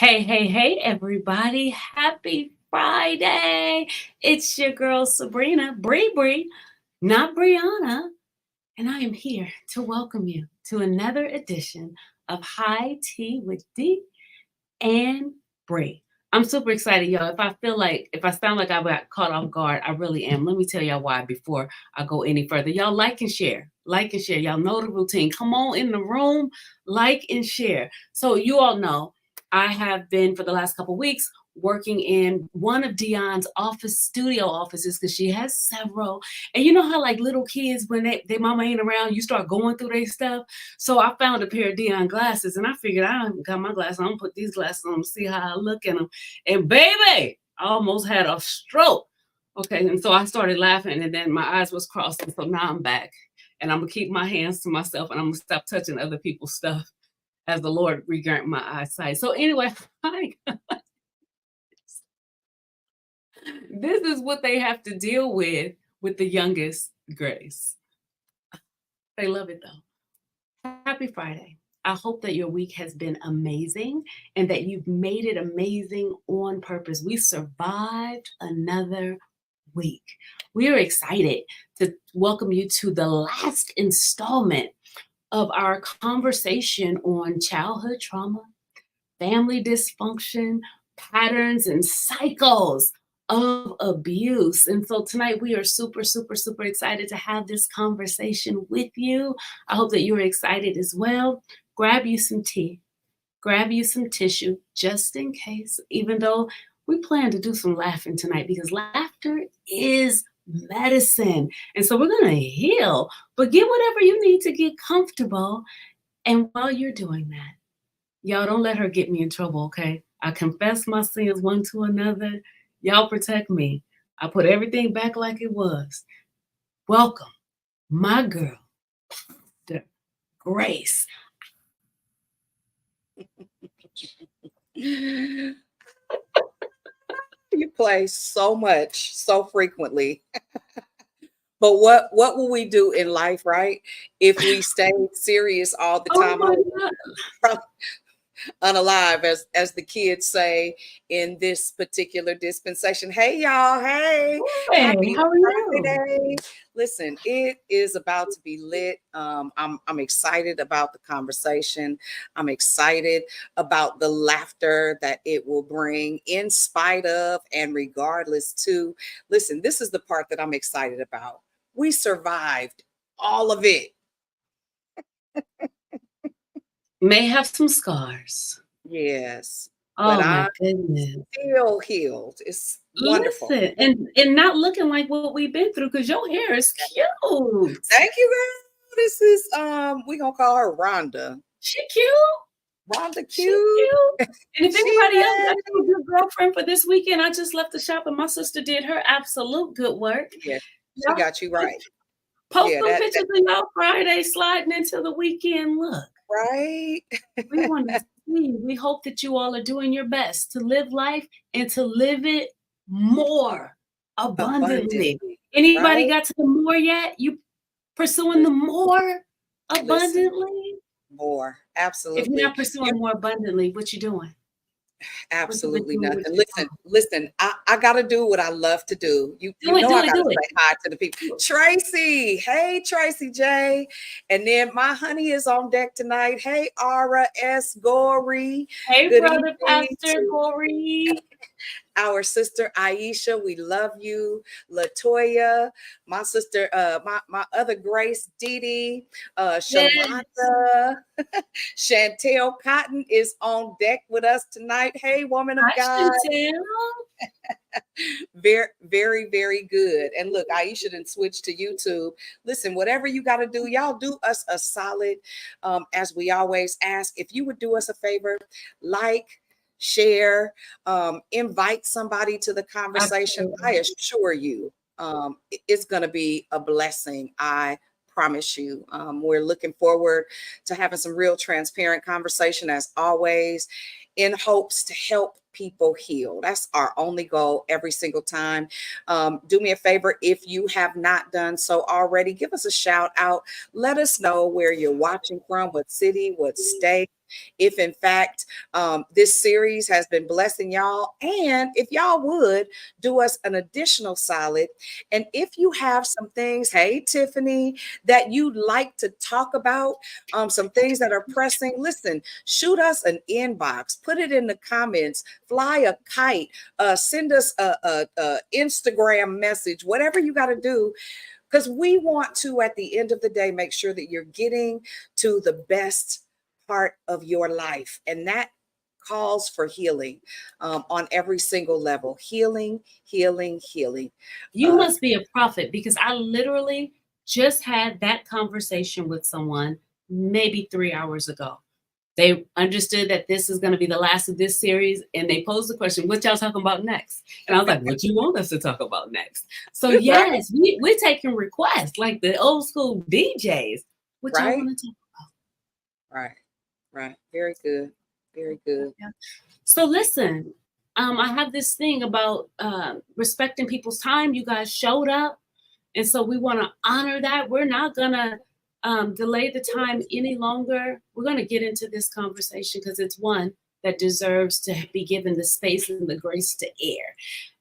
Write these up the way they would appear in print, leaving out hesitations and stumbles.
Hey, everybody. Happy Friday. It's your girl, Sabrina, Bree, not Brianna. And I am here to welcome you to another edition of High Tea with D and Bree. I'm super excited, y'all. If I sound like I got caught off guard, I really am. Let me tell y'all why before I go any further. Y'all like and share. Like and share. Y'all know the routine. Come on in the room, like and share. So you all know I have been for the last couple weeks working in one of Dion's studio offices because she has several. And you know how like little kids, when they mama ain't around, you start going through their stuff. So I found a pair of Dion glasses and I figured I got my glasses. I'm gonna put these glasses on to see how I look in them. And baby, I almost had a stroke. Okay, and so I started laughing and then my eyes was crossing. So now I'm back and I'm gonna keep my hands to myself and I'm gonna stop touching other people's stuff as the Lord regrant my eyesight. So anyway, this is what they have to deal with the youngest Grace. They love it though. Happy Friday. I hope that your week has been amazing and that you've made it amazing on purpose. We survived another week. We are excited to welcome you to the last installment of our conversation on childhood trauma, family dysfunction, patterns, and cycles of abuse. And so tonight we are super, super, super excited to have this conversation with you. I hope that you're excited as well. Grab you some tea, grab you some tissue just in case, even though we plan to do some laughing tonight because laughter is medicine. And so we're going to heal, but get whatever you need to get comfortable. And while you're doing that, y'all don't let her get me in trouble, okay? I confess my sins one to another. Y'all protect me. I put everything back like it was. Welcome, my girl, the Grace. You play so much, so frequently. But what will we do in life, right? If we stay serious all the Oh time, my God. unalive, as the kids say in this particular dispensation. Hey y'all, hey, Hey, happy how are you? Friday. Listen, it is about to be lit. I'm excited about the conversation. I'm excited about the laughter that it will bring in spite of and regardless to. Listen, this is the part that I'm excited about. We survived all of it. May have some scars. Yes, but Oh my I'm goodness. still healed. It's wonderful. Listen, and not looking like what we've been through because your hair is cute. Thank you, girl. This is we gonna call her Rhonda. She cute. Rhonda She cute. cute. And if She anybody else got ready. you a good girlfriend for this weekend, I just left the shop and my sister did her absolute good work. Yeah, she Y'all got you right. post Yeah, them that pictures of y'all Friday sliding into the weekend look. right. We want to see. We hope that you all are doing your best to live life and to live it more abundantly. Abundantly, Anybody right? got to the more yet? You pursuing the more Listen, abundantly? more. If you're Absolutely. not pursuing more abundantly, what you doing? What you been Absolutely doing with nothing. your Listen, time? listen, I gotta do what I love to do. You Do it, know do I it, gotta do it. say hi to the people. Tracy, hey Tracy J. And then my honey is on deck tonight. Hey Ara S. Gory. Hey, Good brother, evening Pastor to Corey. our sister Aisha. We love you. Latoya, my sister, my other Grace, Dee Dee, Yes. Shalonda. Chantel Cotton is on deck with us tonight. Hey, woman of Hi, God. Chantel. Very, very, very good. And look, Aisha didn't switch to YouTube. Listen, whatever you got to do, y'all do us a solid. As we always ask, if you would do us a favor, like, share, invite somebody to the conversation. I Absolutely. assure you, it's going to be a blessing. I promise you. We're looking forward to having some real transparent conversation as always, in hopes to help people heal. That's our only goal every single time. Do me a favor, if you have not done so already, give us a shout out. Let us know where you're watching from, what city, what state. if in fact this series has been blessing y'all, and if y'all would do us an additional solid, and if you have some things, hey Tiffany, that you'd like to talk about, some things that are pressing, listen, shoot us an inbox, put it in the comments, fly a kite, send us a Instagram message, whatever you got to do, because we want to, at the end of the day, make sure that you're getting to the best part of your life. And that calls for healing on every single level. Healing, healing, healing. You must be a prophet, because I literally just had that conversation with someone maybe 3 hours ago. They understood that this is going to be the last of this series, and they posed the question, what y'all talking about next? And I was like, what you want us to talk about next? So yes, we're taking requests like the old school DJs. What y'all want to talk about? Right. Very good. Very good. Yeah. So listen, I have this thing about respecting people's time. You guys showed up, and so we want to honor that. We're not going to delay the time any longer. We're going to get into this conversation because it's one that deserves to be given the space and the grace to air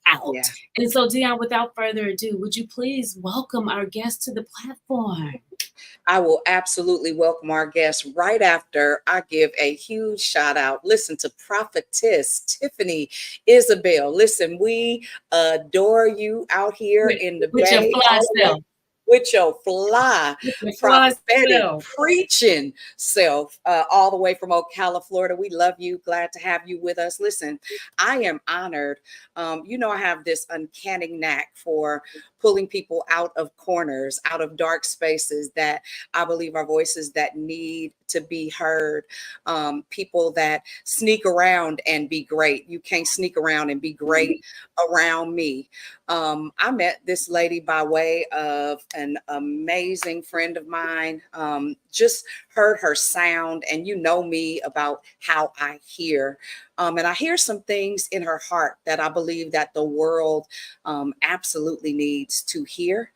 out. Yeah. And so, Dion, without further ado, would you please welcome our guest to the platform? I will absolutely welcome our guest right after I give a huge shout out. Listen to Prophetess Tiffany Isabel. Listen, we adore you out here in the Bay. With your fly prophetic preaching self, all the way from Ocala, Florida. We love you. Glad to have you with us. Listen, I am honored. You know, I have this uncanny knack for pulling people out of corners, out of dark spaces that I believe are voices that need to be heard. People that sneak around and be great. You can't sneak around and be great around me. I met this lady by way of an amazing friend of mine. Just heard her sound, and you know me about how I hear. And I hear some things in her heart that I believe that the world absolutely needs to hear.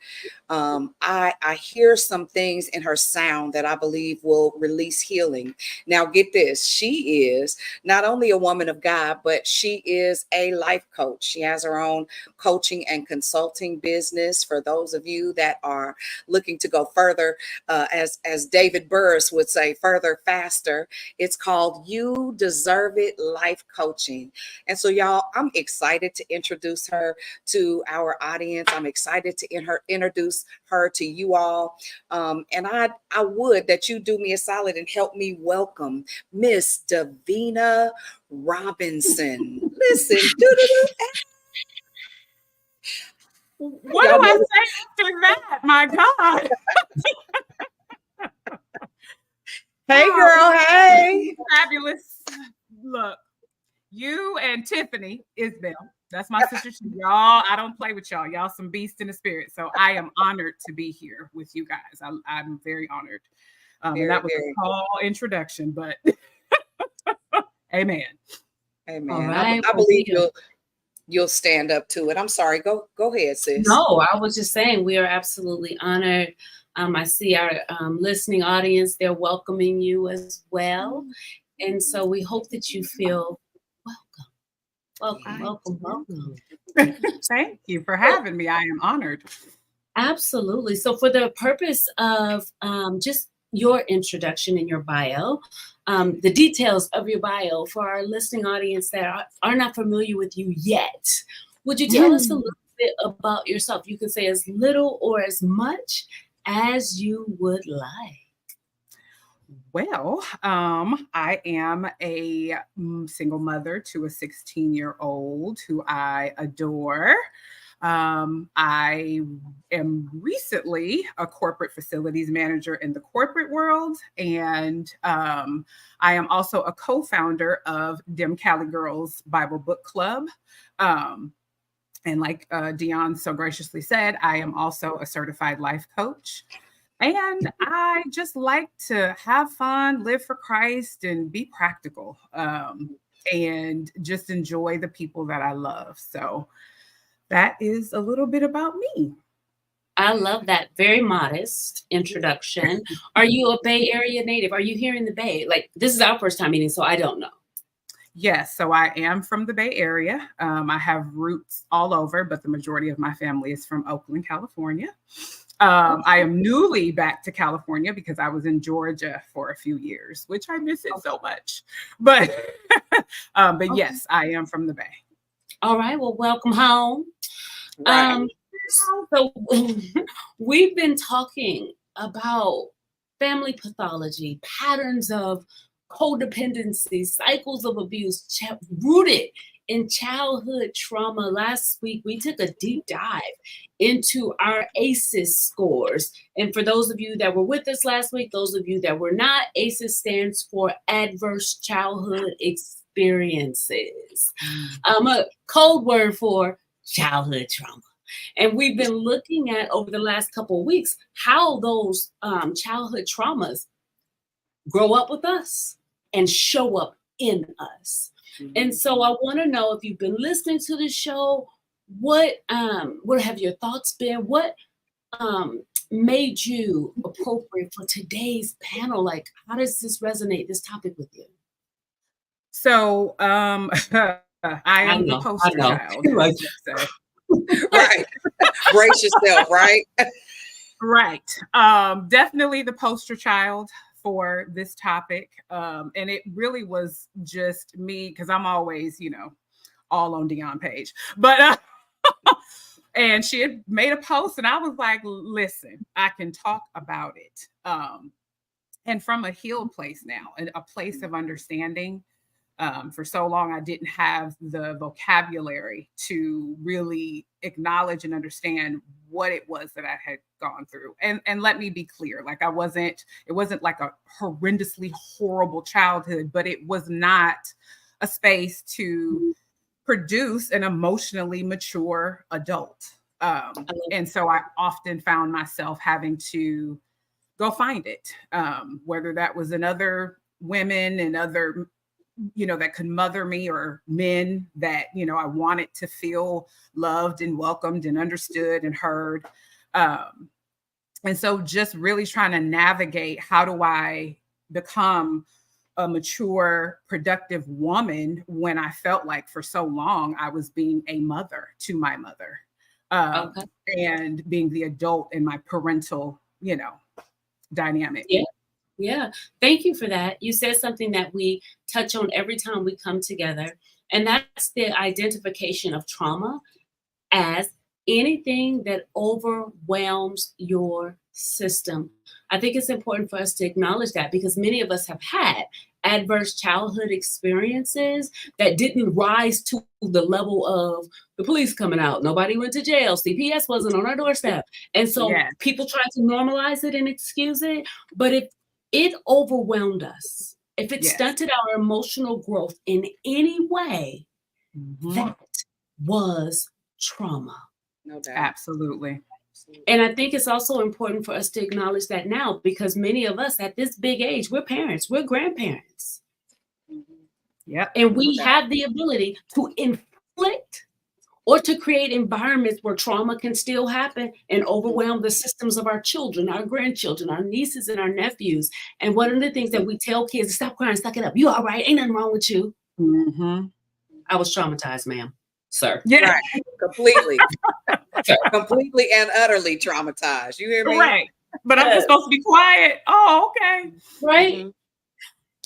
I hear some things in her sound that I believe will release healing. Now, get this. She is not only a woman of God, but she is a life coach. She has her own coaching and consulting business. For those of you that are looking to go further, as David Burris would say, further, faster, it's called You Deserve It Life Coaching. And so, y'all, I'm excited to introduce her to our audience. I'm excited to introduce her to you all. And I would that you do me a solid and help me welcome Miss Davina Robinson. Listen, what do I say after that? My God. Hey, girl. Hey. Fabulous. Look, you and Tiffany Isabel, that's my sister. Y'all, I don't play with y'all. Y'all some beast in the spirit. So I am honored to be here with you guys. I'm very honored. That was a tall introduction, but amen. Amen. Right. I believe you'll stand up to it. I'm sorry. Go ahead, sis. No, I was just saying we are absolutely honored. I see our listening audience, they're welcoming you as well. And so we hope that you feel welcome. Thank you for having me. I am honored. Absolutely. So for the purpose of just your introduction and your bio, the details of your bio for our listening audience that are not familiar with you yet, would you tell us a little bit about yourself? You can say as little or as much as you would like. Well, I am a single mother to a 16-year-old who I adore. I am recently a corporate facilities manager in the corporate world, and I am also a co-founder of Dim Cali Girls Bible Book Club. And like Dion so graciously said, I am also a certified life coach. And I just like to have fun, live for Christ, and be practical, and just enjoy the people that I love. So that is a little bit about me. I love that. Very modest introduction. Are you a Bay Area native? Are you here in the Bay? Like, this is our first time meeting, so I don't know. Yes, so I am from the Bay Area. I have roots all over, but the majority of my family is from Oakland, California. I am newly back to California because I was in Georgia for a few years, which I miss it so much. But yes, I am from the Bay. All right. Well, welcome home. Right. So we've been talking about family pathology, patterns of codependency, cycles of abuse, rooted in childhood trauma. Last week, we took a deep dive into our ACEs scores. And for those of you that were with us last week, those of you that were not, ACEs stands for Adverse Childhood Experiences, a code word for childhood trauma. And we've been looking at over the last couple of weeks how those childhood traumas grow up with us and show up in us. And so I want to know, if you've been listening to the show, what have your thoughts been? What made you appropriate for today's panel? Like, how does this resonate, this topic, with you? So I am the poster child. Right. Brace yourself, right? Right. Definitely the poster child for this topic. And it really was just me, because I'm always, all on Dion's page. But and she had made a post and I was like, listen, I can talk about it. And from a healed place now, and a place of understanding. For so long, I didn't have the vocabulary to really acknowledge and understand what it was that I had gone through. And let me be clear, like it wasn't like a horrendously horrible childhood, but it was not a space to produce an emotionally mature adult. And so I often found myself having to go find it, whether that was in other women and other that could mother me, or men that, I wanted to feel loved and welcomed and understood and heard. And so just really trying to navigate, how do I become a mature, productive woman when I felt like for so long I was being a mother to my mother, and being the adult in my parental, dynamic. Yeah. Thank you for that. You said something that we touch on every time we come together, and that's the identification of trauma as anything that overwhelms your system. I think it's important for us to acknowledge that, because many of us have had adverse childhood experiences that didn't rise to the level of the police coming out. Nobody went to jail. CPS wasn't on our doorstep. And so people try to normalize it and excuse it. But if it overwhelmed us, if it stunted our emotional growth in any way, that was trauma. No doubt. Absolutely. And I think it's also important for us to acknowledge that now, because many of us at this big age, we're parents, we're grandparents. And we have the ability to inflict or to create environments where trauma can still happen and overwhelm the systems of our children, our grandchildren, our nieces and our nephews. And one of the things that we tell kids is, stop crying, suck it up. You all right? Ain't nothing wrong with you. I was traumatized, ma'am. Sir. Yeah. Right. Completely. Completely and utterly traumatized. You hear me? Right. But I'm just supposed to be quiet. Oh, okay. Right.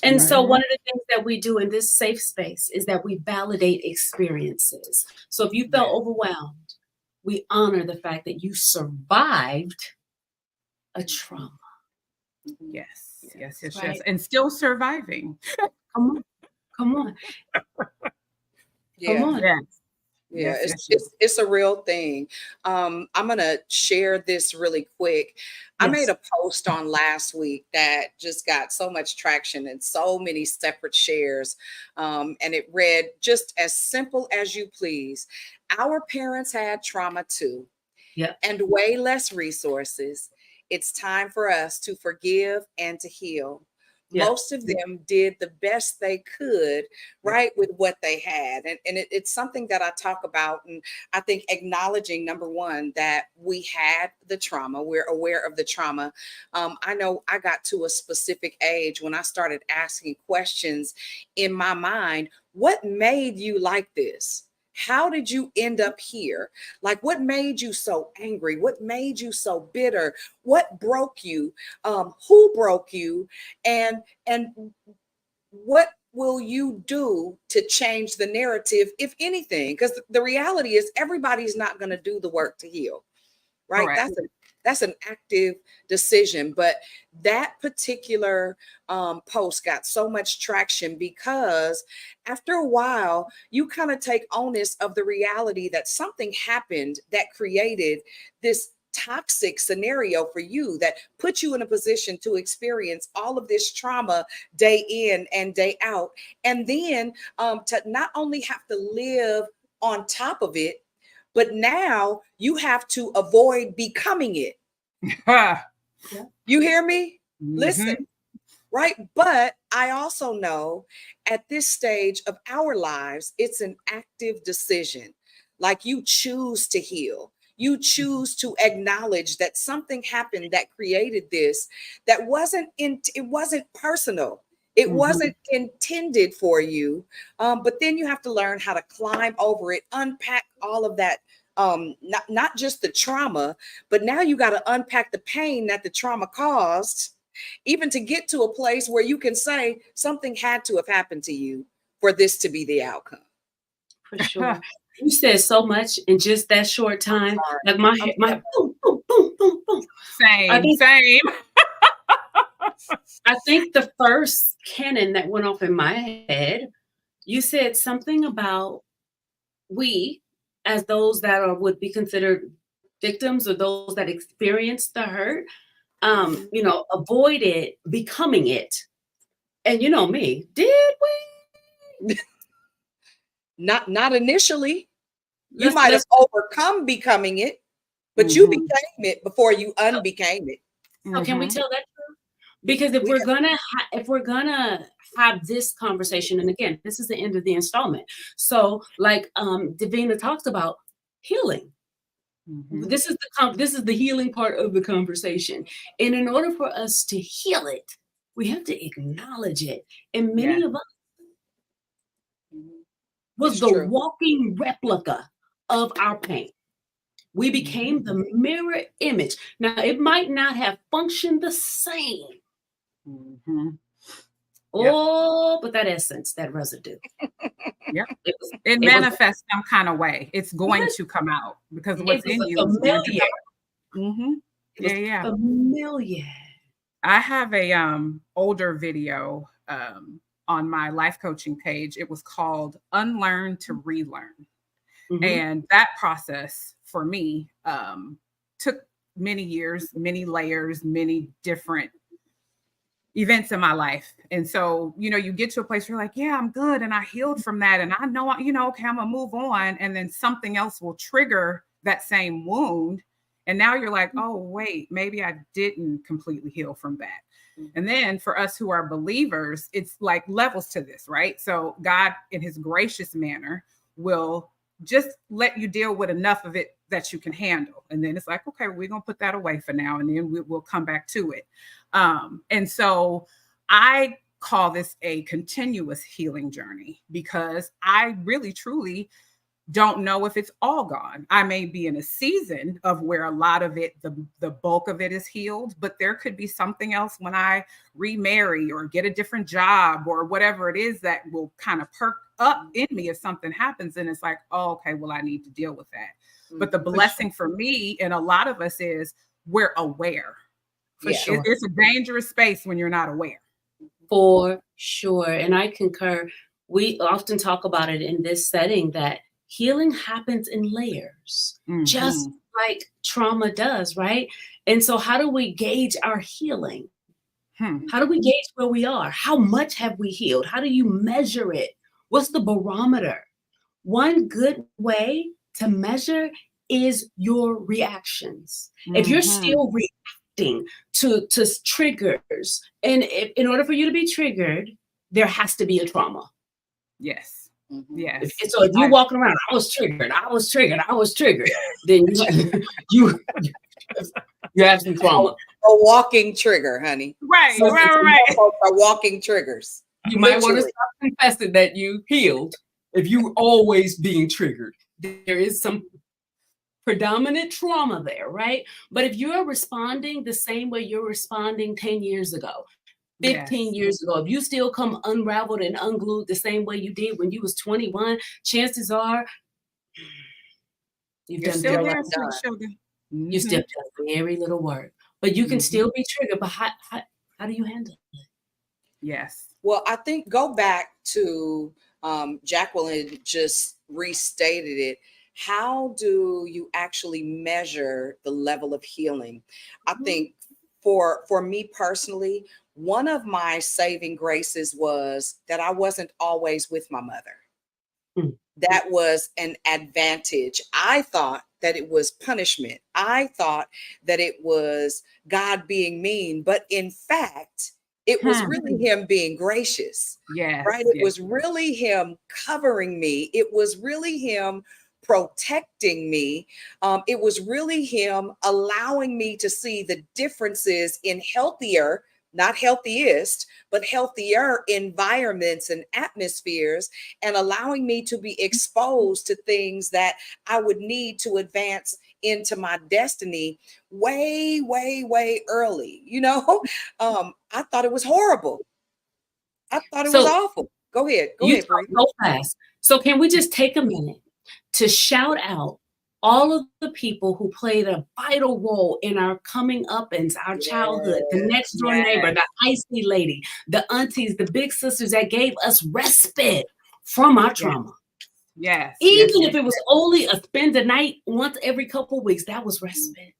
And so one of the things that we do in this safe space is that we validate experiences. So if you felt overwhelmed, we honor the fact that you survived a trauma. Yes. And still surviving. Come on. Yeah, it's a real thing. I'm gonna share this really quick. I made a post on last week that just got so much traction and so many separate shares. And it read just as simple as you please. Our parents had trauma too, and way less resources. It's time for us to forgive and to heal. Yeah. Most of them did the best they could, right, with what they had. It's something that I talk about. And I think acknowledging, number one, that we had the trauma, we're aware of the trauma. I know I got to a specific age when I started asking questions in my mind. What made you like this? How did you end up here? Like, what made you so angry? What made you so bitter? What broke you? Who broke you? And what will you do to change the narrative, if anything? Because the reality is everybody's not going to do the work to heal, right? Correct. That's an active decision. But that particular post got so much traction because after a while, you kind of take onus of the reality that something happened that created this toxic scenario for you, that put you in a position to experience all of this trauma day in and day out. And then to not only have to live on top of it, but now you have to avoid becoming it. You hear me? Listen, right? But I also know at this stage of our lives, it's an active decision. Like, you choose to heal. You choose to acknowledge that something happened that created this, that it wasn't personal. It wasn't intended for you. But then you have to learn how to climb over it, unpack all of that. Not just the trauma, but now you got to unpack the pain that the trauma caused, even to get to a place where you can say something had to have happened to you for this to be the outcome. For sure. You said so much in just that short time. Like my boom, boom, boom, boom, boom. Same. I think the first cannon that went off in my head, you said something about we, as those that would be considered victims or those that experienced the hurt, avoided becoming it. And you know me, did we? Not initially. You might have overcome becoming it, but you became it before you unbecame it. So can we tell that truth? Because if we're gonna have this conversation, and again, this is the end of the installment. So, like Davina talks about healing. This is the healing part of the conversation. And in order for us to heal it, we have to acknowledge it. And many of us was the walking replica of our pain. We became the mirror image. Now, it might not have functioned the same. But that essence, that residue. It manifests some kind of way. It's going to come out because what's in you is going to come out. Familiar. I have a older video on my life coaching page. It was called Unlearn to Relearn. And that process for me took many years, many layers, many different events in my life. And so, you get to a place where you're like, yeah, I'm good. And I healed from that. And I know, okay, I'm gonna move on. And then something else will trigger that same wound. And now you're like, oh, wait, maybe I didn't completely heal from that. And then for us who are believers, it's like levels to this, right? So God, in his gracious manner, will just let you deal with enough of it that you can handle. And then it's like, okay, we're going to put that away for now. And then we'll come back to it. And so I call this a continuous healing journey because I really, truly don't know if it's all gone. I may be in a season of where a lot of it, the bulk of it is healed, but there could be something else when I remarry or get a different job or whatever it is that will kind of perk up in me if something happens. And it's like, oh, okay, well, I need to deal with that. But the blessing for me and a lot of us is we're aware. For sure. It's a dangerous space when you're not aware. For sure. And I concur. We often talk about it in this setting that healing happens in layers, just like trauma does, right? And so how do we gauge our healing? How do we gauge where we are? How much have we healed? How do you measure it? What's the barometer? One good way to measure is your reactions. If you're still reacting to triggers. And in order for you to be triggered, there has to be a trauma. Yes. Mhm. Yes. So if you're walking around, I was triggered, then you you have some trauma. A walking trigger, honey. Right, So- right. Folks are walking triggers. You might want to Literally. stop confessing that you healed if you're always being triggered. There is some predominant trauma there, right? But if you're responding the same way you're responding 10 years ago, 15 years ago, if you still come unraveled and unglued the same way you did when you was 21, chances are you've You're done still very there, little. sweet sugar. You still done very little work. But you can still be triggered. But how do you handle it? Yes. Well, I think go back to Jacqueline just restated it. How do you actually measure the level of healing? I think for me personally, one of my saving graces was that I wasn't always with my mother. Mm. That was an advantage. I thought that it was punishment. I thought that it was God being mean, but in fact, it was really him being gracious, Yes. right? It was really him covering me. It was really him protecting me. It was really him allowing me to see the differences in healthier, not healthiest, but healthier environments and atmospheres, and allowing me to be exposed to things that I would need to advance into my destiny way, way, way early. You know, I thought it was horrible. I thought it was awful. Go ahead. Go ahead, Bree. So fast. So can we just take a minute to shout out all of the people who played a vital role in our coming up and our childhood, the next door neighbor, the icy lady, the aunties, the big sisters that gave us respite from our trauma. Yes. Even if it was only a spend a night once every couple of weeks, that was respite.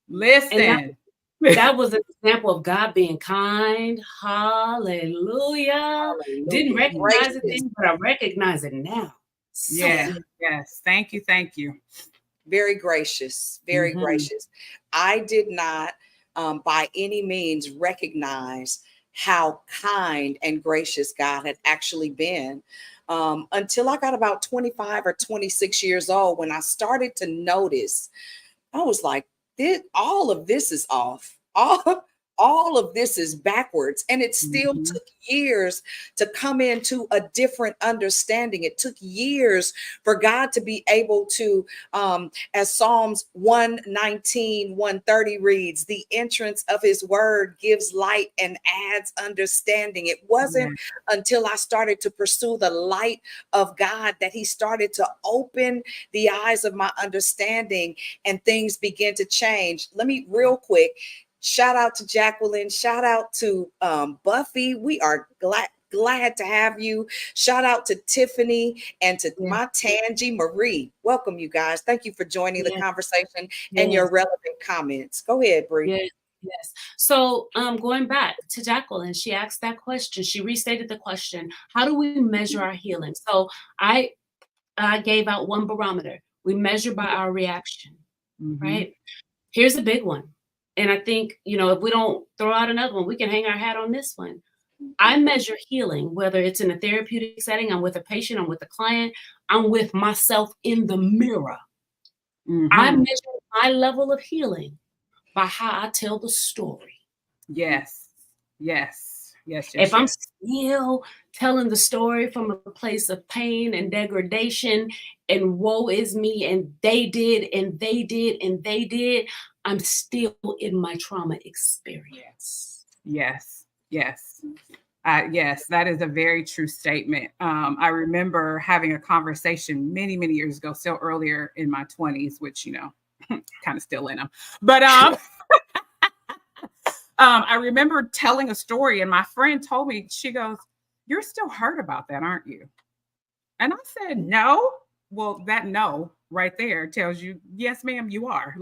Listen. That was an example of God being kind. Hallelujah. Didn't recognize it then, but I recognize it now. Yes. Thank you. Very gracious, very gracious. I did not by any means recognize how kind and gracious God had actually been until I got about 25 or 26 years old, when I started to notice. I was like, all of this is off. All of this is backwards. And it still took years to come into a different understanding. It took years for God to be able to, as Psalms 119, 130 reads, the entrance of his word gives light and adds understanding. It wasn't until I started to pursue the light of God that he started to open the eyes of my understanding, and things began to change. Let me real quick shout out to Jacqueline. Shout out to Buffy. We are glad to have you. Shout out to Tiffany and to my Tangi Marie. Welcome, you guys. Thank you for joining the conversation and your relevant comments. Go ahead, Bree. Yes. So going back to Jacqueline, she asked that question. She restated the question: how do we measure our healing? So I gave out one barometer. We measure by our reaction, right? Here's a big one. And I think, if we don't throw out another one, we can hang our hat on this one. I measure healing, whether it's in a therapeutic setting, I'm with a patient, I'm with a client, I'm with myself in the mirror. I measure my level of healing by how I tell the story. Yes. If I'm still telling the story from a place of pain and degradation and woe is me and they did and they did and they did, I'm still in my trauma experience. Yes, that is a very true statement. I remember having a conversation many, many years ago, still earlier in my 20s, which, kind of still in them. But I remember telling a story, and my friend told me, she goes, "You're still hurt about that, aren't you?" And I said, "No." Well, that no right there tells you, yes, ma'am, you are.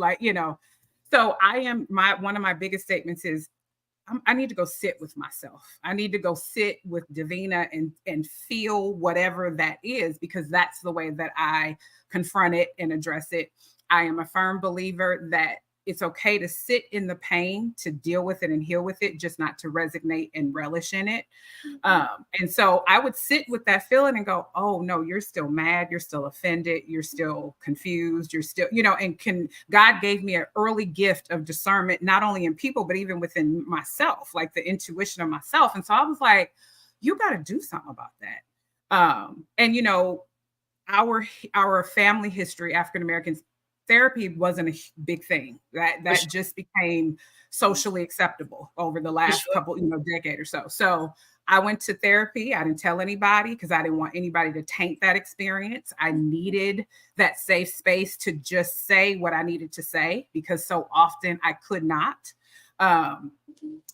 So one of my biggest statements is, I need to go sit with myself. I need to go sit with Davina and feel whatever that is, because that's the way that I confront it and address it. I am a firm believer that it's okay to sit in the pain, to deal with it and heal with it, just not to resonate and relish in it. And so I would sit with that feeling and go, oh no, you're still mad, you're still offended, you're still confused, you're still, and God gave me an early gift of discernment, not only in people, but even within myself, like the intuition of myself. And so I was like, you got to do something about that. And our family history, African Americans, therapy wasn't a big thing. That just became socially acceptable over the last couple, decade or so. So I went to therapy. I didn't tell anybody because I didn't want anybody to taint that experience. I needed that safe space to just say what I needed to say, because so often I could not.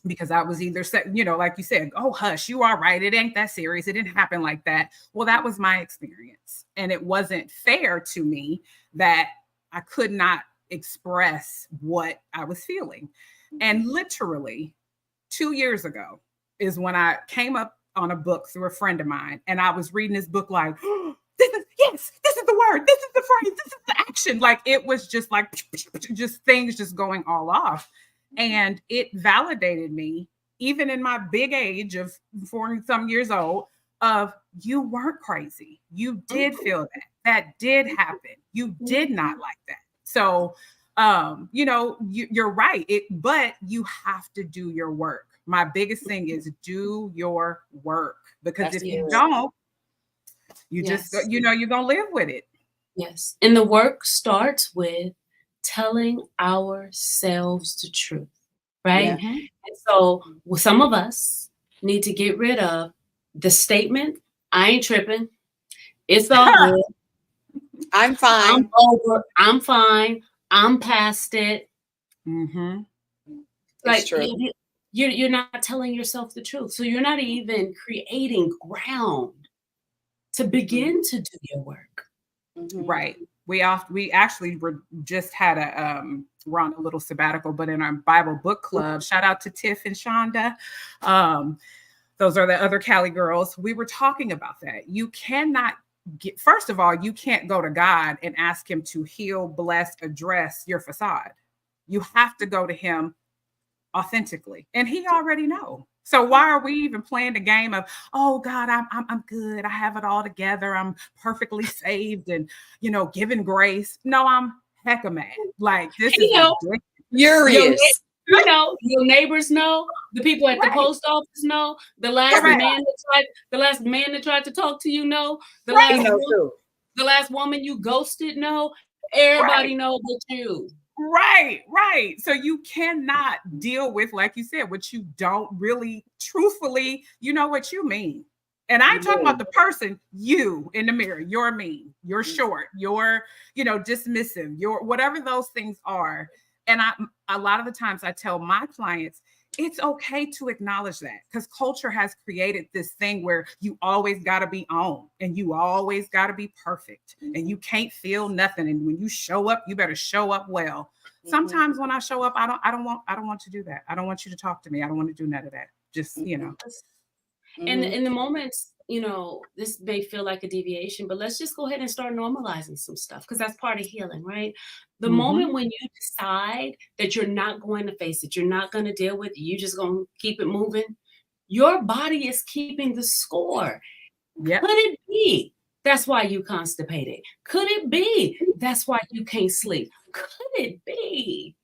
Because I was either, like you said, oh, hush, you are right. It ain't that serious. It didn't happen like that. Well, that was my experience. And it wasn't fair to me that I could not express what I was feeling. And literally 2 years ago is when I came up on a book through a friend of mine. And I was reading this book like, this is the word, this is the phrase, this is the action. Like, it was just like, just things just going all off. And it validated me, even in my big age of 40-some years old, of you weren't crazy. You did feel that. That did happen. You did not like that. So, you're right. But you have to do your work. My biggest thing is do your work, because if you don't, you just, you're going to live with it. Yes. And the work starts with telling ourselves the truth, right? Mm-hmm. And so some of us need to get rid of the statement, I ain't tripping, it's all good, I'm fine, I'm over, I'm fine, I'm past it. Mm-hmm. Like, true. You're not telling yourself the truth. So you're not even creating ground to begin to do your work. Right. We actually just had we're on a little sabbatical, but in our Bible book club, shout out to Tiff and Shonda. Those are the other Cali girls. We were talking about that. You cannot first of all, you can't go to God and ask him to heal, bless, address your facade. You have to go to him authentically, and he already knows. So why are we even playing the game of, oh God, I'm good, I have it all together, I'm perfectly saved, and given grace? No, I'm hecka mad. Like, this is furious. Your neighbors know, the people at the post office know, the last man that tried to talk to you know, the last woman you ghosted know. Everybody know but you. Right. So you cannot deal with, like you said, what you don't really, truthfully, what you mean. And I ain't talking about the person, you in the mirror. You're mean, you're short, you're, dismissive, you're whatever those things are. And a lot of the times I tell my clients, it's okay to acknowledge that, because culture has created this thing where you always got to be on and you always got to be perfect and you can't feel nothing. And when you show up, you better show up well. Sometimes when I show up, I don't want to do that. I don't want you to talk to me. I don't want to do none of that. Just, And in the moments, this may feel like a deviation, but let's just go ahead and start normalizing some stuff, because that's part of healing, right? The moment when you decide that you're not going to face it, you're not going to deal with it, you're just going to keep it moving, your body is keeping the score. Yep. Could it be that's why you constipated? Could it be that's why you can't sleep? Could it be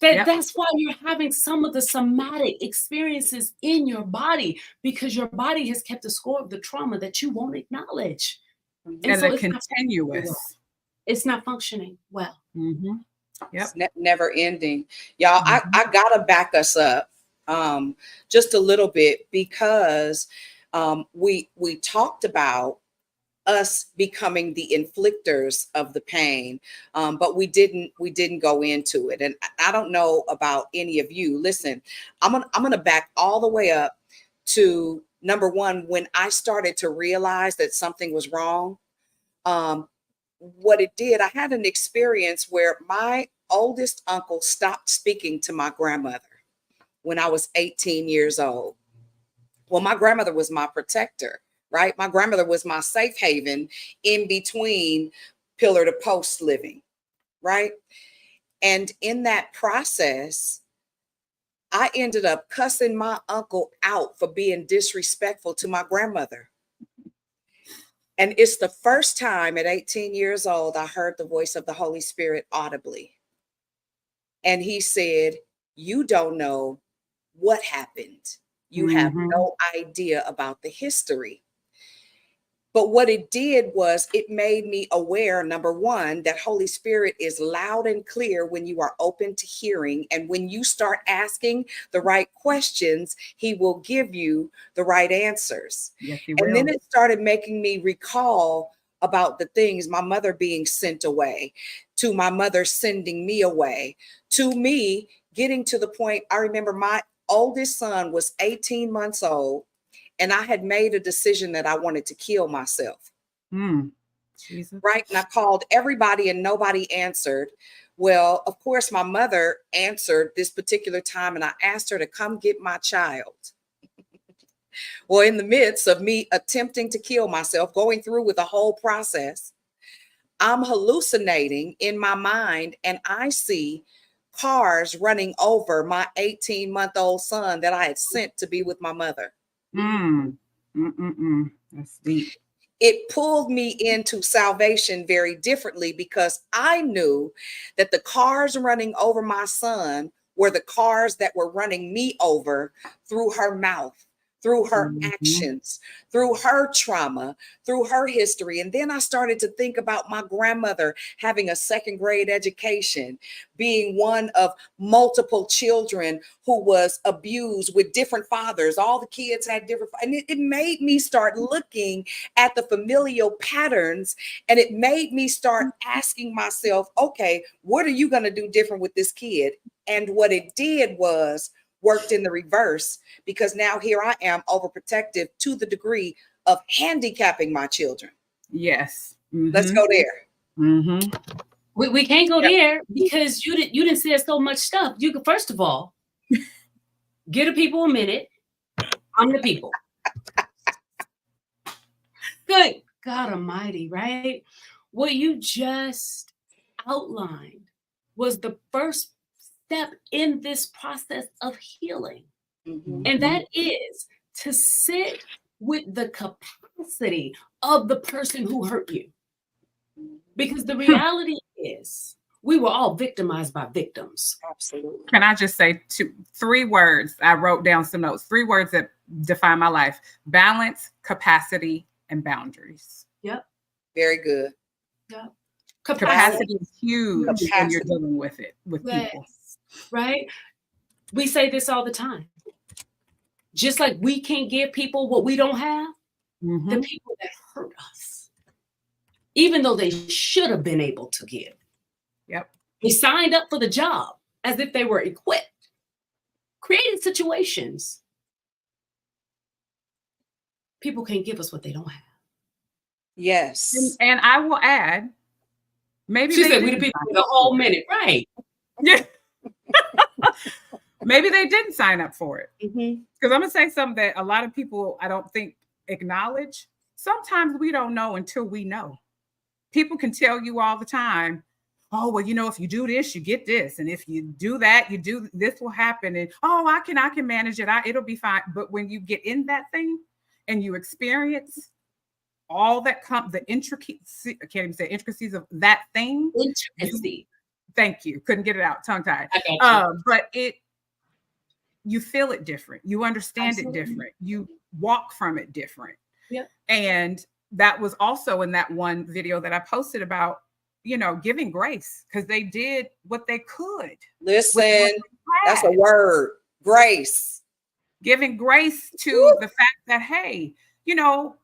that's why you're having some of the somatic experiences in your body? Because your body has kept a score of the trauma that you won't acknowledge. And so the continuous. It's not functioning well. Mm-hmm. Yep. It's never ending. Y'all, I gotta back us up just a little bit, because we talked about us becoming the inflictors of the pain, but we didn't go into it. And I don't know about any of you. Listen, I'm gonna back all the way up to number one, when I started to realize that something was wrong. What it did, I had an experience where my oldest uncle stopped speaking to my grandmother when I was 18 years old. Well, my grandmother was my protector, right? My grandmother was my safe haven in between pillar to post living, right? And in that process, I ended up cussing my uncle out for being disrespectful to my grandmother. And it's the first time at 18 years old I heard the voice of the Holy Spirit audibly. And he said, "You don't know what happened. You have no idea about the history." But what it did was it made me aware, number one, that Holy Spirit is loud and clear when you are open to hearing. And when you start asking the right questions, he will give you the right answers. Yes, he And will. then it started making me recall about the things, my mother being sent away, to my mother sending me away, to me getting to the point. I remember my oldest son was 18 months old. And I had made a decision that I wanted to kill myself. Jesus. Right. And I called everybody and nobody answered. Well, of course, my mother answered this particular time and I asked her to come get my child. Well, in the midst of me attempting to kill myself, going through with the whole process, I'm hallucinating in my mind and I see cars running over my 18-month-old son that I had sent to be with my mother. That's deep. It pulled me into salvation very differently because I knew that the cars running over my son were the cars that were running me over through her mouth, through her actions, through her trauma, through her history. And then I started to think about my grandmother having a second grade education, being one of multiple children who was abused with different fathers. All the kids had different, and it made me start looking at the familial patterns. And it made me start asking myself, okay, what are you going to do different with this kid? And what it did was worked in the reverse, because now here I am overprotective to the degree of handicapping my children. Yes. Let's go there. We can't go there because you didn't say so much stuff. You could, first of all, give the people a minute. I'm the people. Good God Almighty, right? What you just outlined was the first step in this process of healing. And that is to sit with the capacity of the person who hurt you. Because the reality is we were all victimized by victims. Absolutely. Can I just say three words? I wrote down some notes. 3 words that define my life: balance, capacity, and boundaries. Yep. Very good. Yep. Capacity is huge when you're dealing with it, with people. Right? We say this all the time. Just like we can't give people what we don't have, the people that hurt us, even though they should have been able to give. Yep. They signed up for the job as if they were equipped, created situations. People can't give us what they don't have. Yes. And I will add, maybe she said we the people with a whole minute, right? Yeah. Maybe they didn't sign up for it. Because I'm gonna say something that a lot of people I don't think acknowledge. Sometimes we don't know until we know. People can tell you all the time, oh, well, you know, if you do this, you get this. And if you do that, you do this will happen. And oh, I can manage it. It'll be fine. But when you get in that thing and you experience all that the intricacies, I can't even say intricacies of that thing. Intricacy. Thank you. Couldn't get it out, tongue tied. But you feel it different. You understand it different. You walk from it different. Yeah. And that was also in that one video that I posted about, you know, giving grace, because they did what they could. Listen, that's a word. Grace. Giving grace to the fact that, hey, you know,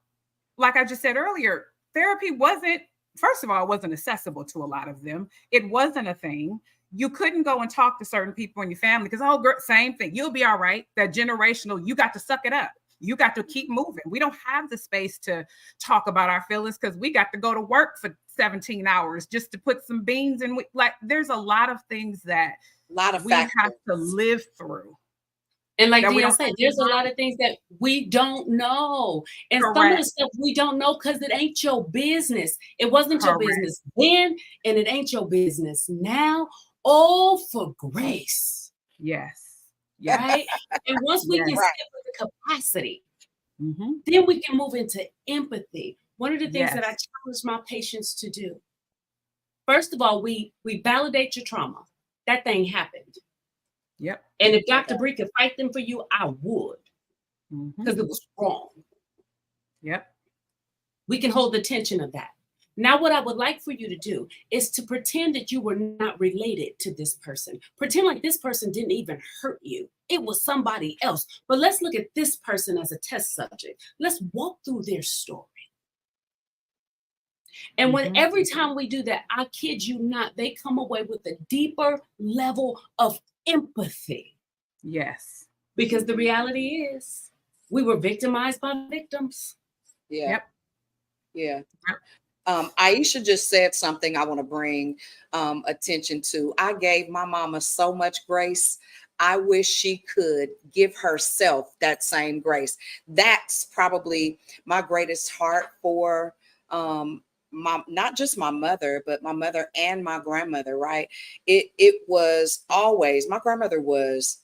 like I just said earlier, therapy wasn't, first of all, it wasn't accessible to a lot of them. It wasn't a thing. You couldn't go and talk to certain people in your family because, oh, girl, same thing. You'll be all right. That generational, you got to suck it up. You got to keep moving. We don't have the space to talk about our feelings because we got to go to work for 17 hours just to put some beans in. Like, there's a lot of things that we have to live through. And like Dion said, there's a lot of things that we don't know. And some of the stuff we don't know because it ain't your business. It wasn't your business then, and it ain't your business now all for grace, Yes. right? And once we can Yes. sit with the capacity, Mm-hmm. then we can move into empathy. One of the things that I Yes. challenge my patients to do, first of all, we validate your trauma. That thing happened. Yep. And if Dr. Bree could fight them for you, I would, Mm-hmm. because it was wrong. Yep. We can hold the tension of that. Now, what I would like for you to do is to pretend that you were not related to this person. Pretend like this person didn't even hurt you. It was somebody else. But let's look at this person as a test subject. Let's walk through their story. And when every time we do that, I kid you not, they come away with a deeper level of empathy. Yes. Because the reality is, we were victimized by victims. Yeah. Yep. Yeah. Yep. Aisha just said something I want to bring attention to. I gave my mama so much grace. I wish she could give herself that same grace. That's probably my greatest heart for not just my mother, but my mother and my grandmother, right? It was always, my grandmother was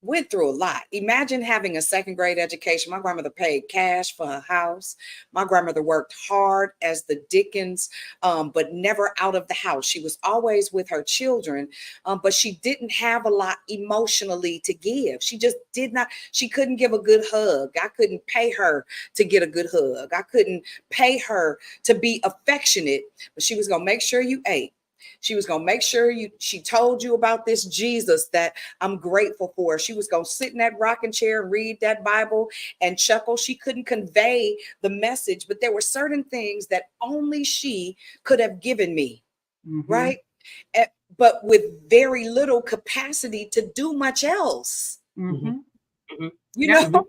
went through a lot. Imagine having a second grade education. My grandmother paid cash for her house. My grandmother worked hard as the Dickens, but never out of the house. She was always with her children, but she didn't have a lot emotionally to give. She just did not. She couldn't give a good hug. I couldn't pay her to get a good hug. I couldn't pay her to be affectionate, but she was going to make sure you ate. She was going to make sure she told you about this Jesus that I'm grateful for. She was going to sit in that rocking chair and read that Bible and chuckle. She couldn't convey the message, but there were certain things that only she could have given me, right? But with very little capacity to do much else. You know,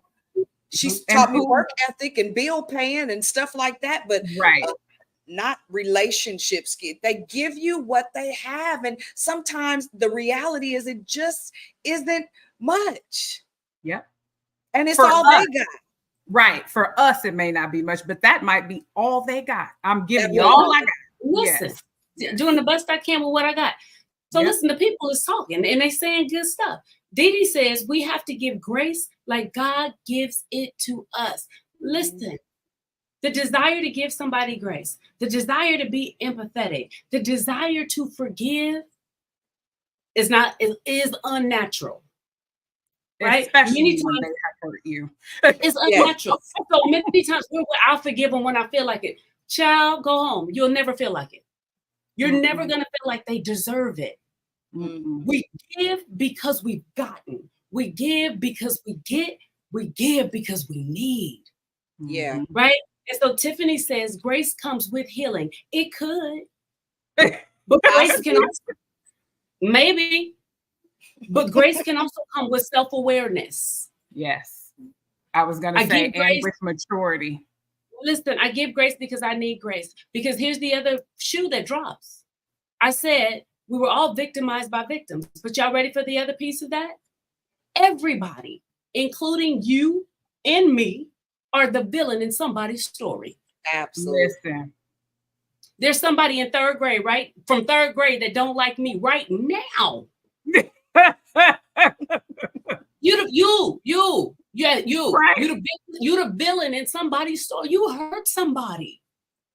she's taught me work ethic and bill paying and stuff like that, but right. Not relationships. They give you what they have. And sometimes the reality is it just isn't much. Yep. And it's For all us, they got. Right. For us, it may not be much, but that might be all they got. I'm giving you Well, all I got. Listen, Yes. doing the best I can with what I got. So listen, the people is talking and they saying good stuff. Dee Dee says we have to give grace like God gives it to us. Listen, the desire to give somebody grace, the desire to be empathetic, the desire to forgive is unnatural. Right? Especially Many when times they have hurt you. it's unnatural. So many times I'll forgive them when I feel like it. Child, go home. You'll never feel like it. You're never going to feel like they deserve it. We give because we've gotten. We give because we get. We give because we need. Yeah. Right? And so Tiffany says grace comes with healing. It could. But grace can also, maybe. But grace can also come with self-awareness. Yes. I was going to say, and with maturity. Listen, I give grace because I need grace. Because here's the other shoe that drops. I said we were all victimized by victims. But y'all ready for the other piece of that? Everybody, including you and me, are the villain in somebody's story. Absolutely. Listen. There's somebody in third grade, right? From third grade that don't like me right now. You. Right. You the villain in somebody's story. You hurt somebody.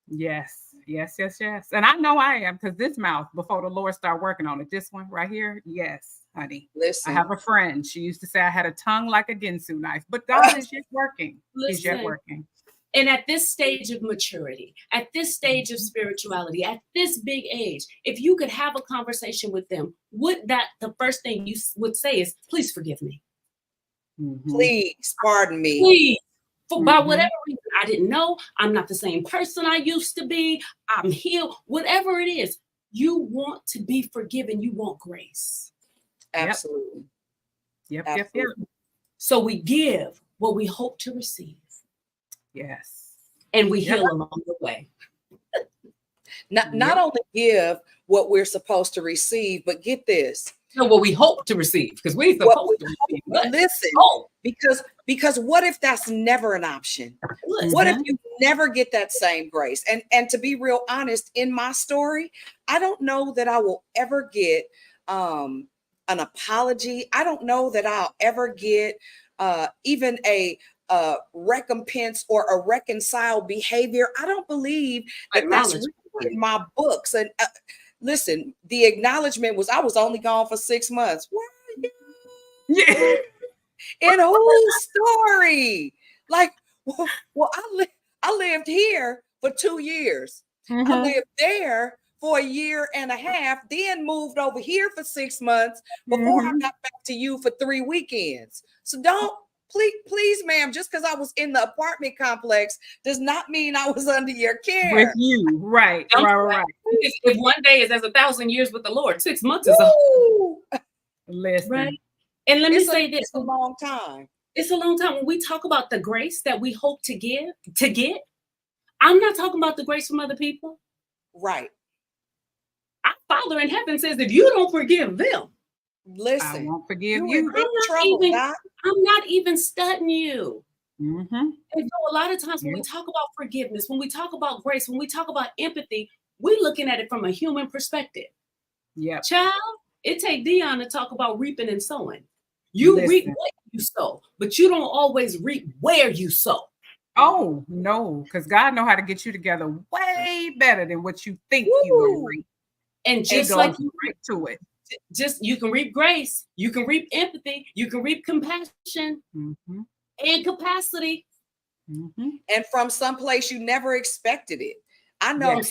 Yes. And I know I am, because this mouth, before the Lord started working on it, this one right here, yes, honey. Listen. I have a friend. She used to say I had a tongue like a Ginsu knife, but God is yet working. He's yet working. And at this stage of maturity, at this stage of spirituality, at this big age, if you could have a conversation with them, the first thing you would say is, please forgive me. Please pardon me. Please. By whatever reason, I didn't know. I'm not the same person I used to be. I'm healed. Whatever it is, you want to be forgiven. You want grace. Absolutely. Yep. So we give what we hope to receive. Yes. And we heal along the way. Not only give what we're supposed to receive, but get this. No, what we hope to receive, because we ain't What we supposed to receive. But listen, oh, because what if that's never an option? listen, What if you never get that same grace? And to be real honest, in my story, I don't know that I will ever get an apology. I don't know that I'll ever get even a recompense or a reconciled behavior. I don't believe that that's acknowledge. written in my books. And listen, the acknowledgement was I was only gone for 6 months. Where are you? Yeah. In whose story? Like, well, I lived here for 2 years. I lived there for a year and a half, then moved over here for 6 months before I got back to you for 3 weekends. So don't, please, ma'am, just because I was in the apartment complex does not mean I was under your care. With you, right. If one day is as 1,000 years with the Lord, 6 months is a Woo! Listen. right. And let me say this: It's a long time. it's a long time. When we talk about the grace that we hope to get, I'm not talking about the grace from other people. Right. Our Father in heaven says, if you don't forgive them, Listen, I won't forgive you you. in big trouble, Doc. I'm not even studying you. Mm-hmm. And so a lot of times when we talk about forgiveness, when we talk about grace, when we talk about empathy, we're looking at it from a human perspective. Yeah. Child, it take Dion to talk about reaping and sowing. You reap what you sow, but you don't always reap where you sow. Oh no, because God know how to get you together way better than what you think you gonna reap. And just like you right to it. Just you can reap grace, you can reap empathy, you can reap compassion and capacity. And from someplace you never expected it. I know if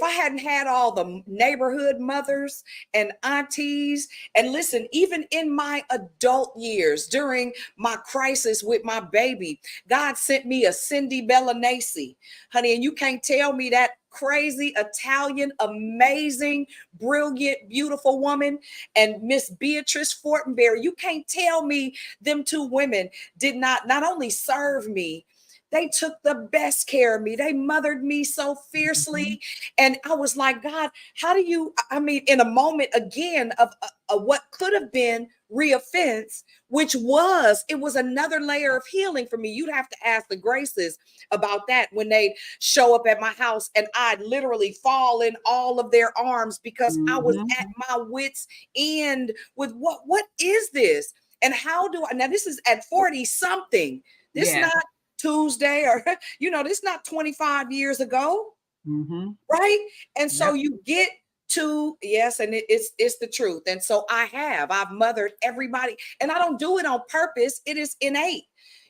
I hadn't had all the neighborhood mothers and aunties, and listen, even in my adult years, during my crisis with my baby, God sent me a Cindy Bellanese, honey, and you can't tell me that crazy Italian, amazing, brilliant, beautiful woman and Miss Beatrice Fortenberry. You can't tell me them two women did not only serve me, they took the best care of me. They mothered me so fiercely. And I was like, God, how do you, I mean, in a moment again of what could have been reoffense, which it was another layer of healing for me. You'd have to ask the Graces about that when they show up at my house and I'd literally fall in all of their arms because I was at my wit's end with what is this? And how do I, now this is at 40 something. This is not Tuesday or, this not 25 years ago. Right. And so you get to, yes, and it's the truth. And so I've mothered everybody, and I don't do it on purpose. It is innate,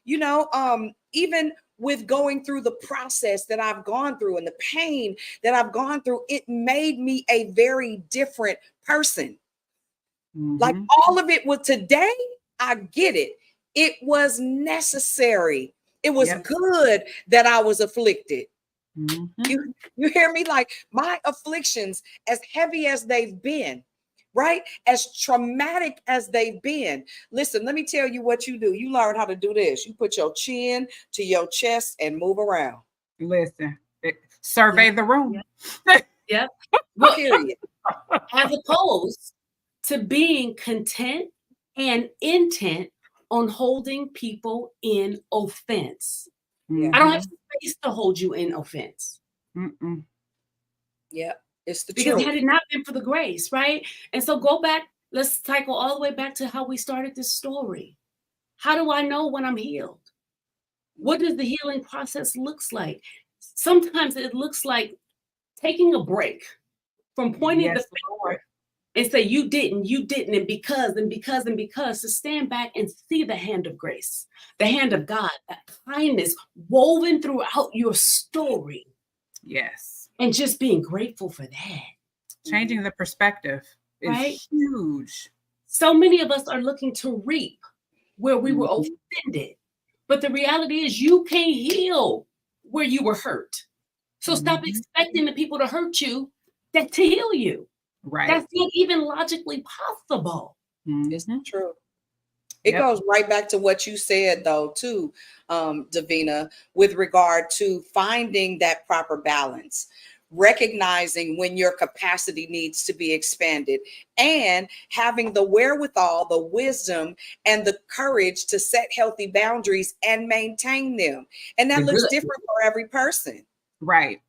even with going through the process that I've gone through and the pain that I've gone through, it made me a very different person. Like all of it was today, I get it. It was necessary. It was good that I was afflicted. You hear me? Like my afflictions, as heavy as they've been, right? As traumatic as they've been. Listen, let me tell you what you do. You learn how to do this. You put your chin to your chest and move around. Listen, survey the room. Yep. Period. As opposed to being content and intent on holding people in offense. I don't have space to hold you in offense. Yeah, it's the because truth. had it not been for the grace, right? And so go back, let's cycle all the way back to how we started this story. How do I know when I'm healed? What does the healing process looks like? Sometimes it looks like taking a break from pointing the finger and say, you didn't, and because, to stand back and see the hand of grace, the hand of God, that kindness woven throughout your story. Yes. And just being grateful for that. Changing the perspective is huge. So many of us are looking to reap where we were offended. But the reality is you can't heal where you were hurt. So stop expecting the people to hurt you to heal you. Right. That's not even logically possible. It's true. It goes right back to what you said, though, too, Davina, with regard to finding that proper balance. recognizing when your capacity needs to be expanded, and having the wherewithal, the wisdom, and the courage to set healthy boundaries and maintain them. And that looks different for every person. Right.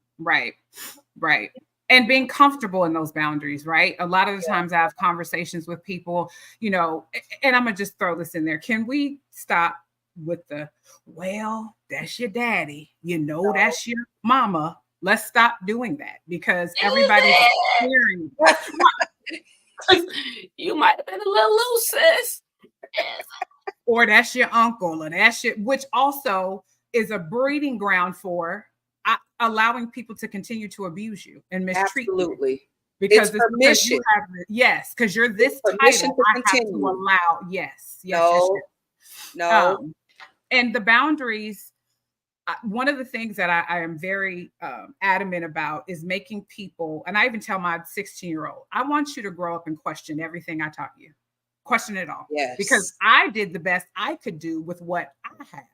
And being comfortable in those boundaries, right? A lot of the times I have conversations with people, you know, and I'm going to just throw this in there. Can we stop with the, well, that's your daddy, you know, that's your mama. Let's stop doing that, because everybody's hearing. You might have been a little loose, sis. Or that's your uncle, or that's your, which also is a breeding ground for allowing people to continue to abuse you and mistreat you. Because it's permission. Yes, because you're this title, I have to allow. Yes. No. And the boundaries, one of the things that I am very adamant about is making people, and I even tell my 16-year-old, I want you to grow up and question everything I taught you. Question it all. Yes. Because I did the best I could do with what I have.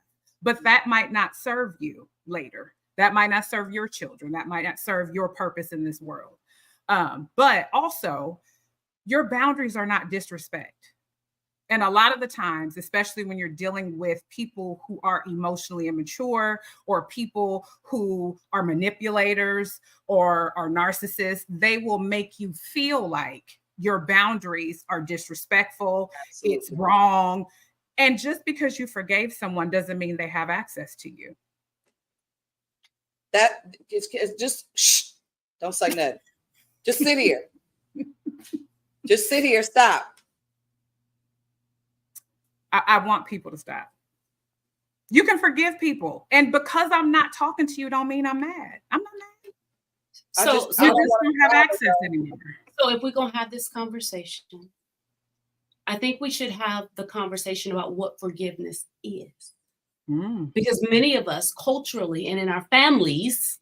But that might not serve you later. That might not serve your children. That might not serve your purpose in this world. But also, your boundaries are not disrespect. And a lot of the times, especially when you're dealing with people who are emotionally immature, or people who are manipulators or are narcissists, they will make you feel like your boundaries are disrespectful. Absolutely. It's wrong. And just because you forgave someone doesn't mean they have access to you. That is just, shh, don't say nothing. Just sit here. Just sit here. Stop. I want people to stop. You can forgive people. And because I'm not talking to you don't mean I'm mad. I'm not mad. So you just don't have access anymore. So if we're going to have this conversation, I think we should have the conversation about what forgiveness is. Because many of us culturally and in our families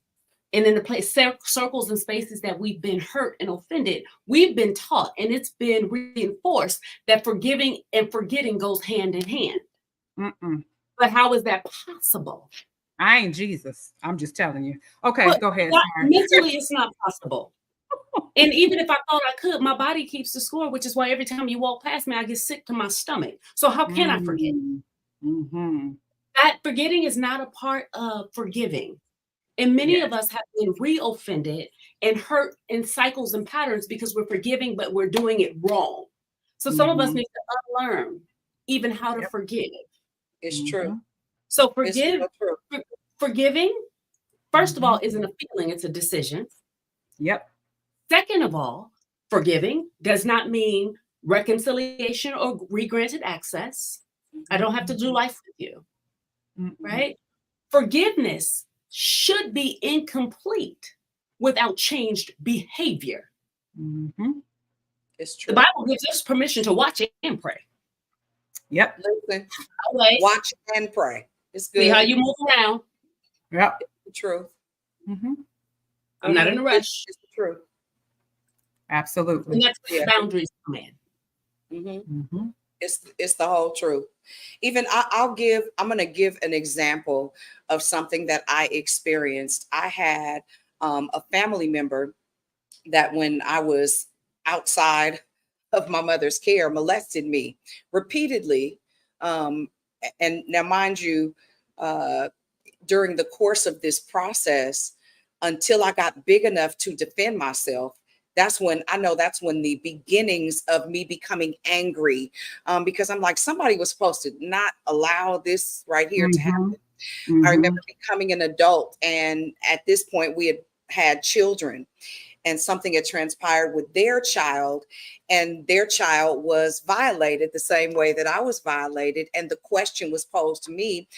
and in the circles and spaces that we've been hurt and offended, we've been taught, and it's been reinforced, that forgiving and forgetting goes hand in hand. But how is that possible? I ain't Jesus. I'm just telling you. Okay, go ahead. Mentally, it's not possible. And even if I thought I could, my body keeps the score, which is why every time you walk past me, I get sick to my stomach. So how can I forget? That forgetting is not a part of forgiving. And many of us have been re-offended and hurt in cycles and patterns because we're forgiving, but we're doing it wrong. So some of us need to unlearn even how to forgive. It's true. So forgiving, first of all, isn't a feeling, it's a decision. Second of all, forgiving does not mean reconciliation or re-granted access. I don't have to do life with you. Right? Forgiveness should be incomplete without changed behavior. It's true. The Bible gives us permission to watch and pray. Listen, watch and pray. It's good. See how you move around. It's the truth. I'm not in a rush. It's the truth. Absolutely. And that's where boundaries come in. It's the whole truth. Even I'm going to give an example of something that I experienced. I had a family member that, when I was outside of my mother's care, molested me repeatedly. And now, mind you, during the course of this process, until I got big enough to defend myself, that's when the beginnings of me becoming angry, because I'm like, somebody was supposed to not allow this right here to happen. I remember becoming an adult, and at this point we had children, and something had transpired with their child, and their child was violated the same way that I was violated. And the question was posed to me.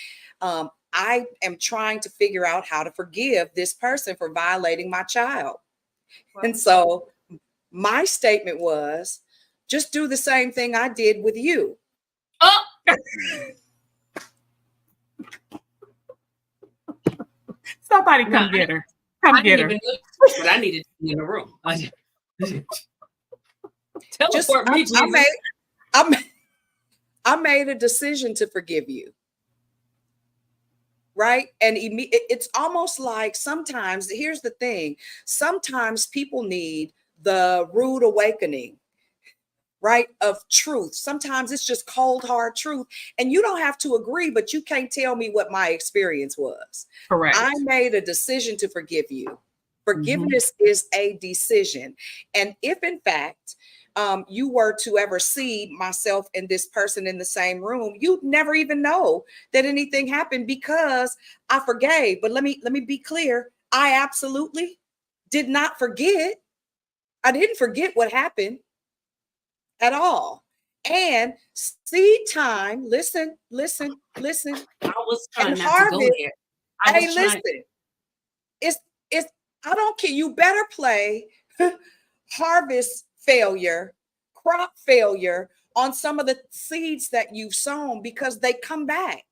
I am trying to figure out how to forgive this person for violating my child. And so my statement was, just do the same thing I did with you. Somebody come get her. Come get her. But I needed to be in the room. Teleport me, Jesus. I made a decision to forgive you. right? And it's almost like sometimes, here's the thing, sometimes people need the rude awakening, right, of truth. Sometimes it's just cold hard truth, and you don't have to agree, but you can't tell me what my experience was. Correct. I made a decision to forgive you. Mm-hmm. Forgiveness is a decision. And if in fact you were to ever see myself and this person in the same room, you'd never even know that anything happened because I forgave. But let me be clear. I absolutely did not forget. I didn't forget what happened at all. And seed time, listen. I was trying And not to go harvest, there. I hey, was trying. listen, it's I don't care. You better play harvest failure, crop failure on some of the seeds that you've sown, because they come back,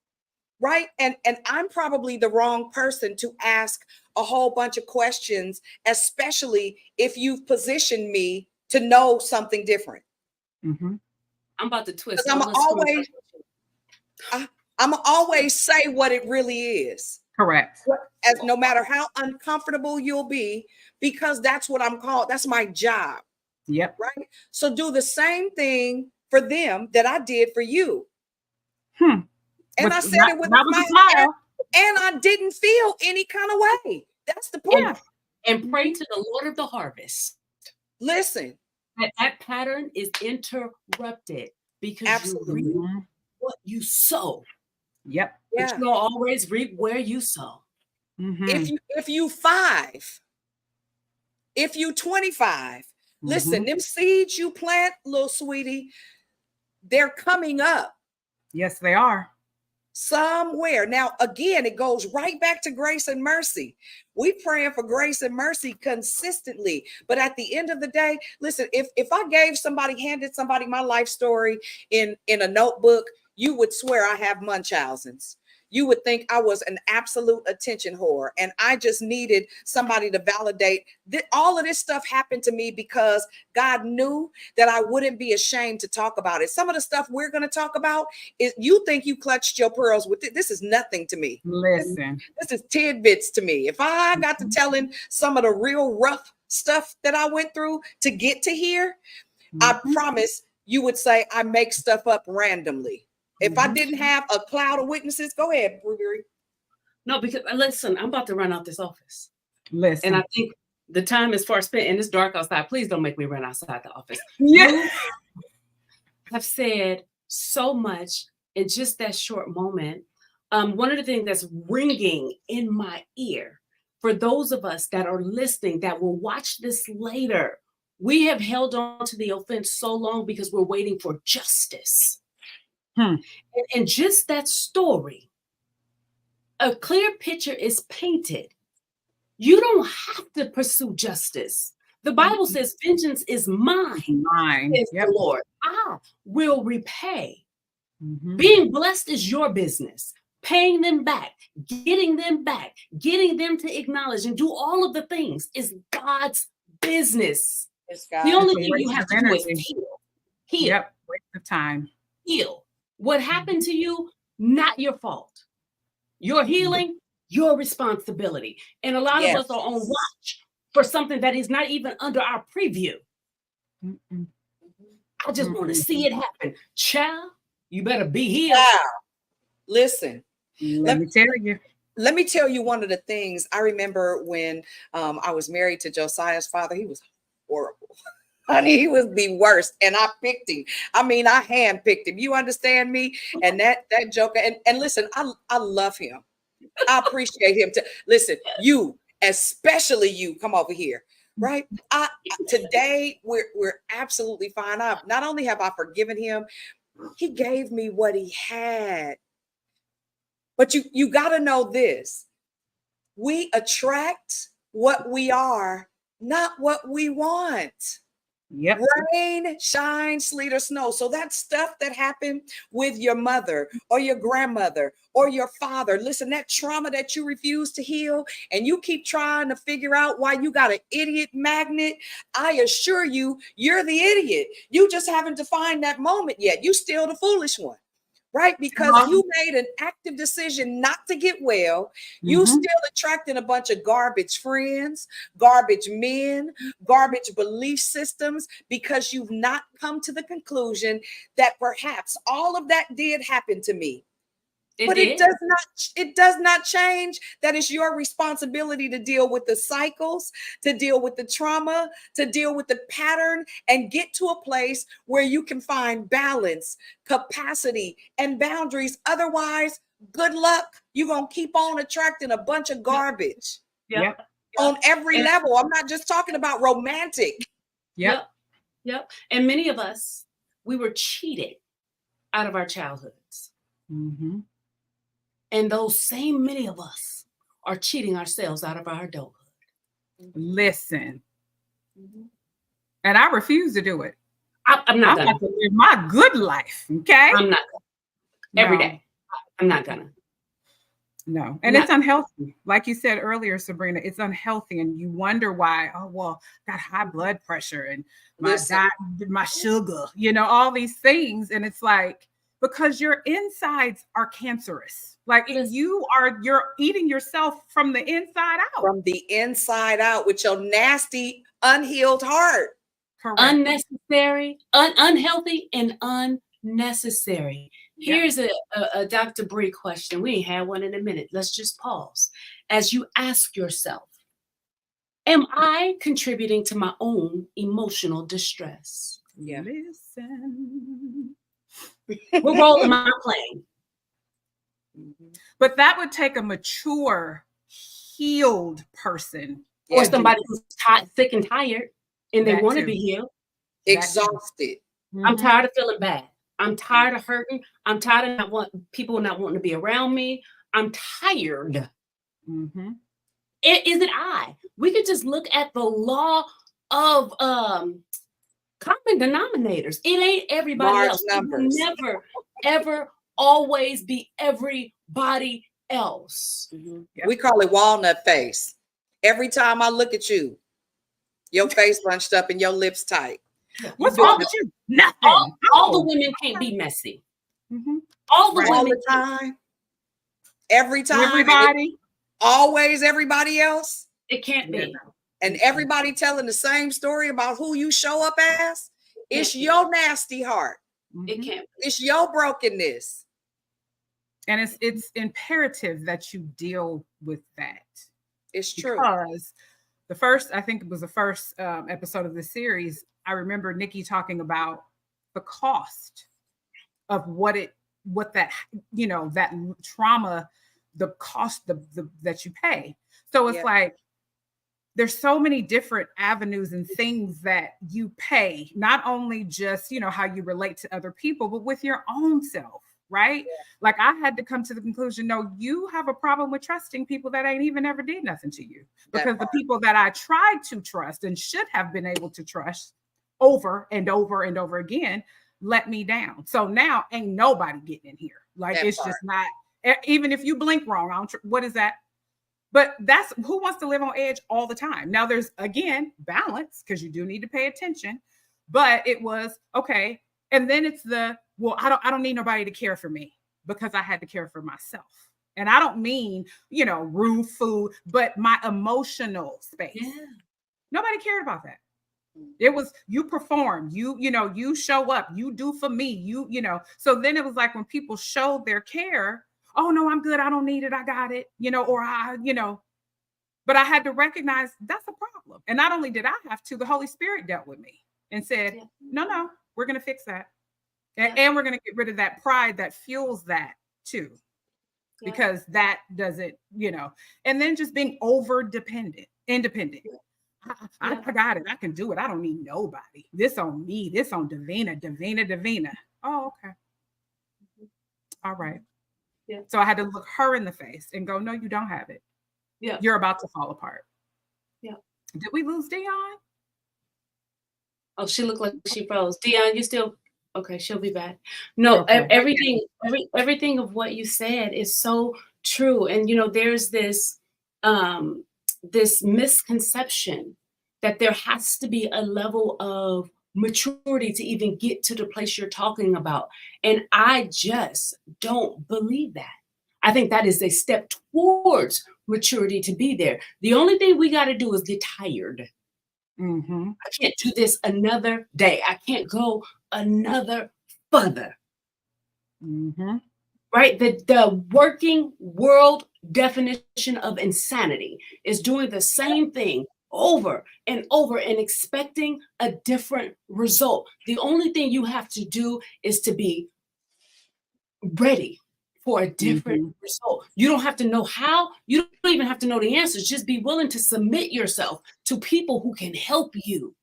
right? And I'm probably the wrong person to ask a whole bunch of questions, especially if you've positioned me to know something different. Mm-hmm. I'm about to twist. Because I'm always say what it really is. Correct. As no matter how uncomfortable you'll be, because that's what I'm called. That's my job. Yep. Right. So do the same thing for them that I did for you. And I said it with a smile, and I didn't feel any kind of way. That's the point. And pray to the Lord of the harvest. Listen, that pattern is interrupted because absolutely you reap what you sow. Yep. But you'll always reap where you sow. Mm-hmm. If you 5, if you 25, listen, them seeds you plant, little sweetie, they're coming up. Yes, they are. Somewhere. Now, again, it goes right back to grace and mercy. We praying for grace and mercy consistently. But at the end of the day, listen, if I handed somebody my life story in a notebook, you would swear I have Munchausen's. You would think I was an absolute attention whore, and I just needed somebody to validate that all of this stuff happened to me because God knew that I wouldn't be ashamed to talk about it. Some of the stuff we're going to talk about is, you think you clutched your pearls with it. This is nothing to me. Listen, this is tidbits to me. If I got to telling some of the real rough stuff that I went through to get to here, I promise you would say I make stuff up randomly. If I didn't have a cloud of witnesses, go ahead, Brewery. No, because listen, I'm about to run out this office. Listen. And I think the time is far spent, and it's dark outside. Please don't make me run outside the office. Yeah. You have said so much in just that short moment. One of the things that's ringing in my ear for those of us that are listening, that will watch this later, we have held on to the offense so long because we're waiting for justice. And just that story, a clear picture is painted. You don't have to pursue justice. The Bible says, vengeance is mine, says the Lord. I will repay. Being blessed is your business. Paying them back, getting them to acknowledge and do all of the things is God's business. The only thing you have to do is heal. Yep, waste of time. Heal. What happened to you, not your fault. Your healing, your responsibility. And a lot of us are on watch for something that is not even under our preview. I just want to see it happen. Child, you better be healed. Listen, let me tell you. Let me tell you one of the things I remember when I was married to Josiah's father. He was horrible. Honey, he was the worst. And I picked him. I mean, I handpicked him. You understand me? And that joker. And listen, I love him. I appreciate him. Listen, you, especially you, come over here. Right. Today we're absolutely fine. Not only have I forgiven him, he gave me what he had. But you got to know this. We attract what we are, not what we want. Yep. Rain, shine, sleet, or snow. So that stuff that happened with your mother or your grandmother or your father, listen, that trauma that you refuse to heal and you keep trying to figure out why you got an idiot magnet, I assure you, you're the idiot. You just haven't defined that moment yet. You still the foolish one. right? Because you made an active decision not to get well. You still attracting a bunch of garbage friends, garbage men, garbage belief systems, because you've not come to the conclusion that perhaps all of that did happen to me. It does not change that it's your responsibility to deal with the cycles, to deal with the trauma, to deal with the pattern, and get to a place where you can find balance, capacity, and boundaries. Otherwise, good luck. You're going to keep on attracting a bunch of garbage on every level. I'm not just talking about romantic. Yep. And many of us, we were cheated out of our childhoods. And those same many of us are cheating ourselves out of our adulthood. Listen. And I refuse to do it. I'm not gonna to live my good life. Okay. I'm not gonna. Every day. I'm not gonna. No. And it's unhealthy. Like you said earlier, Sabrina, it's unhealthy. And you wonder why, oh, well, got high blood pressure and my sugar, all these things. And it's like, because your insides are cancerous. Like you're eating yourself from the inside out. From the inside out with your nasty, unhealed heart. Correct. Unnecessary, unhealthy, and unnecessary. Here's a Dr. Bree question. We ain't had one in a minute. Let's just pause. As you ask yourself, am I contributing to my own emotional distress? Yeah. Listen. What role am I playing? But that would take a mature, healed person. Or somebody who's sick and tired and they want to be healed. Exhausted. I'm tired of feeling bad. I'm tired of hurting. I'm tired of people not wanting to be around me. I'm tired. Is it I? We could just look at the law of common denominators. It ain't everybody Large else. numbers. It will never, ever, always be everybody else. We call it walnut face. Every time I look at you, your face bunched up and your lips tight. What's wrong with you? Nothing. All the women can't be messy. All the women all the time. Every time. Everybody. Always everybody else. It can't be. And everybody telling the same story about who you show up as. It's your nasty heart. It can't be. It's your brokenness. And it's imperative that you deal with that. It's true. Because I think it was the first episode of the series, I remember Nikki talking about the cost of that trauma, the cost that you pay. So it's like, there's so many different avenues and things that you pay, not only just, how you relate to other people, but with your own self, right? Like I had to come to the conclusion, no, you have a problem with trusting people that ain't even ever did nothing to you, because the people that I tried to trust and should have been able to trust over and over and over again let me down. So now ain't nobody getting in here. Like it's just not, even if you blink wrong, what is that? But that's who wants to live on edge all the time. Now there's, again, balance, because you do need to pay attention, but it was okay. And then it's I don't need nobody to care for me, because I had to care for myself. And I don't mean, room, food, but my emotional space. Yeah. Nobody cared about that. It was, you perform, you show up, you do for me, so then it was like when people showed their care, oh no, I'm good, I don't need it, I got it, but I had to recognize that's a problem. And not only did I have to, the Holy Spirit dealt with me and said, no, we're going to fix that. And we're going to get rid of that pride that fuels that too, because that doesn't, and then just being independent. I got it. I can do it. I don't need nobody. This on me. This on Davina. Oh, okay. All right. Yeah. So I had to look her in the face and go, no, you don't have it. Yeah. You're about to fall apart. Yeah. Did we lose Dion? Oh, she looked like she froze. Dion, you still okay? She'll be back. No, okay. Everything of what you said is so true. And there's this misconception that there has to be a level of maturity to even get to the place you're talking about. And I just don't believe that. I think that is a step towards maturity to be there. The only thing we got to do is get tired. Mm-hmm. I can't do this another day. I can't go another further. Mm-hmm. Right? The working world definition of insanity is doing the same thing over and over and expecting a different result. The only thing you have to do is to be ready for a different result. You don't have to know how, you don't even have to know the answers. Just be willing to submit yourself to people who can help you.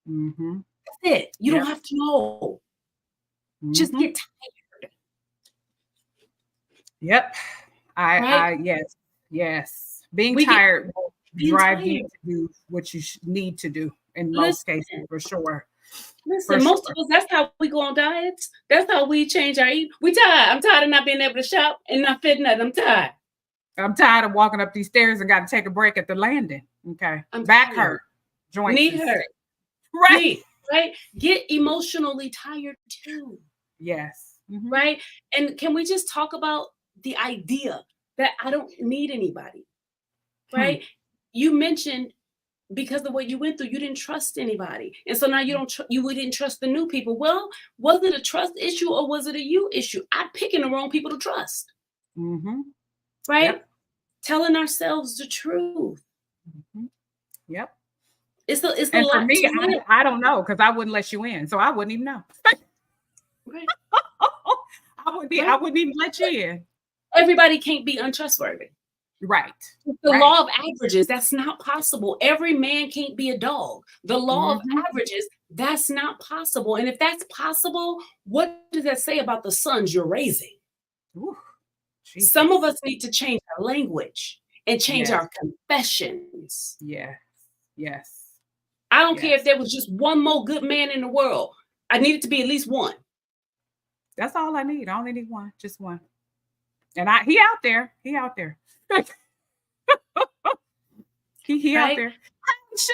Mm-hmm. That's it. You Yep. don't have to know. Just Mm-hmm. get tired. Yep. Right? Yes. Being We get tired will being drive you tired. to do what you need to do in most cases, Listen. for sure. Listen, For most sure. of us, that's how we go on diets. That's how we change our eat. We tired. I'm tired of not being able to shop and not fit nothing. I'm tired. I'm tired of walking up these stairs and got to take a break at the landing. Okay. I'm Back tired. hurt. Joints. Knee hurt. Right. Knee, right? Get emotionally tired too. Yes. Mm-hmm. Right? And can we just talk about the idea that I don't need anybody? Right? You mentioned because of what you went through, you didn't trust anybody. And so now you don't you didn't trust the new people. Well, was it a trust issue or was it a you issue? I'm picking the wrong people to trust. Mm-hmm. Right? Yep. Telling ourselves the truth. Mm-hmm. Yep. It's a And for lot me, to live. I don't know because I wouldn't let you in, so I wouldn't even know. Right. I wouldn't even let you in. Everybody can't be untrustworthy. Right. The Right. law of averages, that's not possible. Every man can't be a dog. The law of Mhm. averages, that's not possible. And if that's possible, what does that say about the sons you're raising? Ooh, Some of Jesus. us need to change our language and change Yes. our confessions. Yes. I don't care Yes. if there was just one more good man in the world. I need it to be at least one. That's all I need. I only need one, just one. And he out there. He out there. he out Right? there.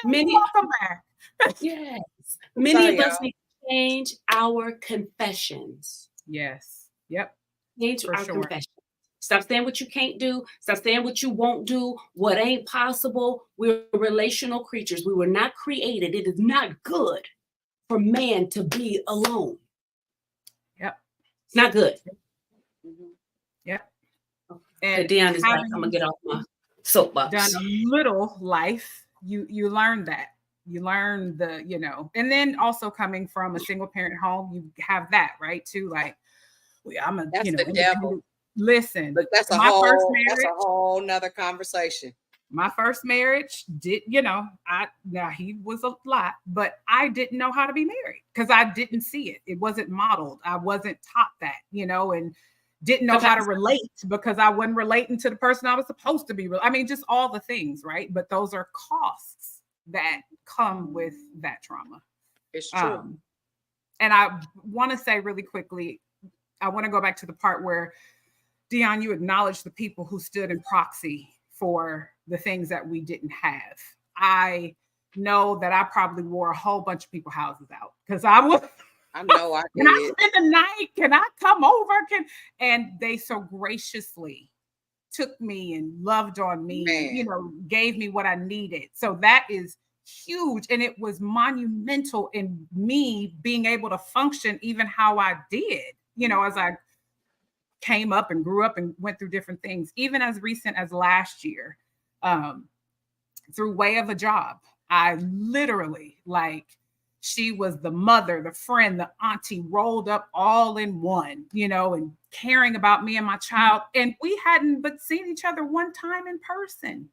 Many, Welcome back. yes. Sorry, Many of us y'all. need to change our confessions. Yes. Yep. Change For our sure. confessions. Stop saying what you can't do. Stop saying what you won't do. What ain't possible. We're relational creatures. We were not created. It is not good for man to be alone. Yep. It's not good. Yep. And Dion is like, I'm gonna get off my soapbox. Done a little life, you learn that. You learn and then also coming from a single parent home, you have that, right? Too, like, I'm a, That's the devil. Listen, But that's a whole nother conversation. My first marriage did, now he was a lot, but I didn't know how to be married because I didn't see it. It wasn't modeled. I wasn't taught that, and didn't know how to relate because I wasn't relating to the person I was supposed to be. I mean, just all the things, right? But those are costs that come with that trauma. It's true. And I want to say really quickly, I want to go back to the part where, Dion, you acknowledged the people who stood in proxy for the things that we didn't have. I know that I probably wore a whole bunch of people's houses out because I was. I know I did. Can I spend the night? Can I come over? And they so graciously took me and loved on me, gave me what I needed. So that is huge. And it was monumental in me being able to function even how I did, as I came up and grew up and went through different things, even as recent as last year, through way of a job. I literally, she was the mother, the friend, the auntie rolled up all in one, and caring about me and my child. And we hadn't but seen each other one time in person.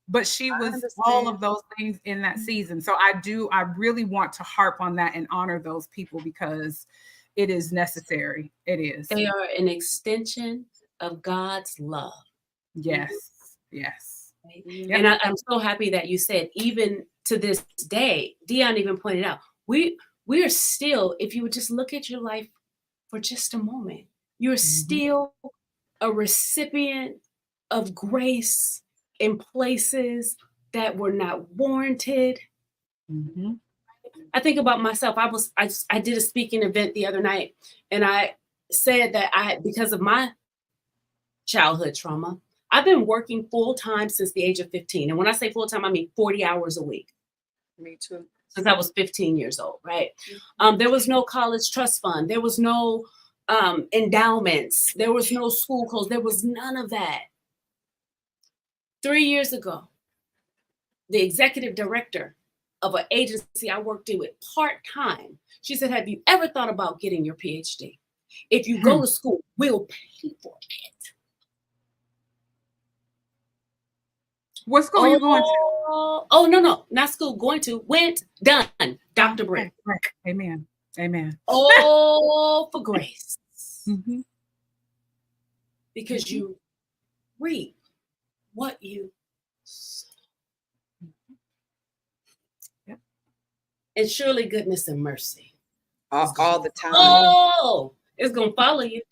But she was all of those things in that season. So I really want to harp on that and honor those people because it is necessary. It is. They are an extension of God's love. Yes. Yes. Yep. And I'm so happy that you said, even to this day, Dion even pointed out, we are still, if you would just look at your life for just a moment, you're still a recipient of grace in places that were not warranted. I think about myself. I did a speaking event the other night, and I said that because of my childhood trauma, I've been working full time since the age of 15. And when I say full time, I mean 40 hours a week. Me too. Since I was 15 years old, right? There was no college trust fund. There was no endowments. There was no school clothes. There was none of that. 3 years ago, the executive director of an agency I worked in with part-time, she said, have you ever thought about getting your PhD? If you go to school, we'll pay for it. What school are you going to? Oh, no, not school. Done. Dr. Britt. Right. Amen. Amen. Oh, for grace. Mm-hmm. Because you reap what you sow. Yep. And surely goodness and mercy. All the time. Oh, it's going to follow you.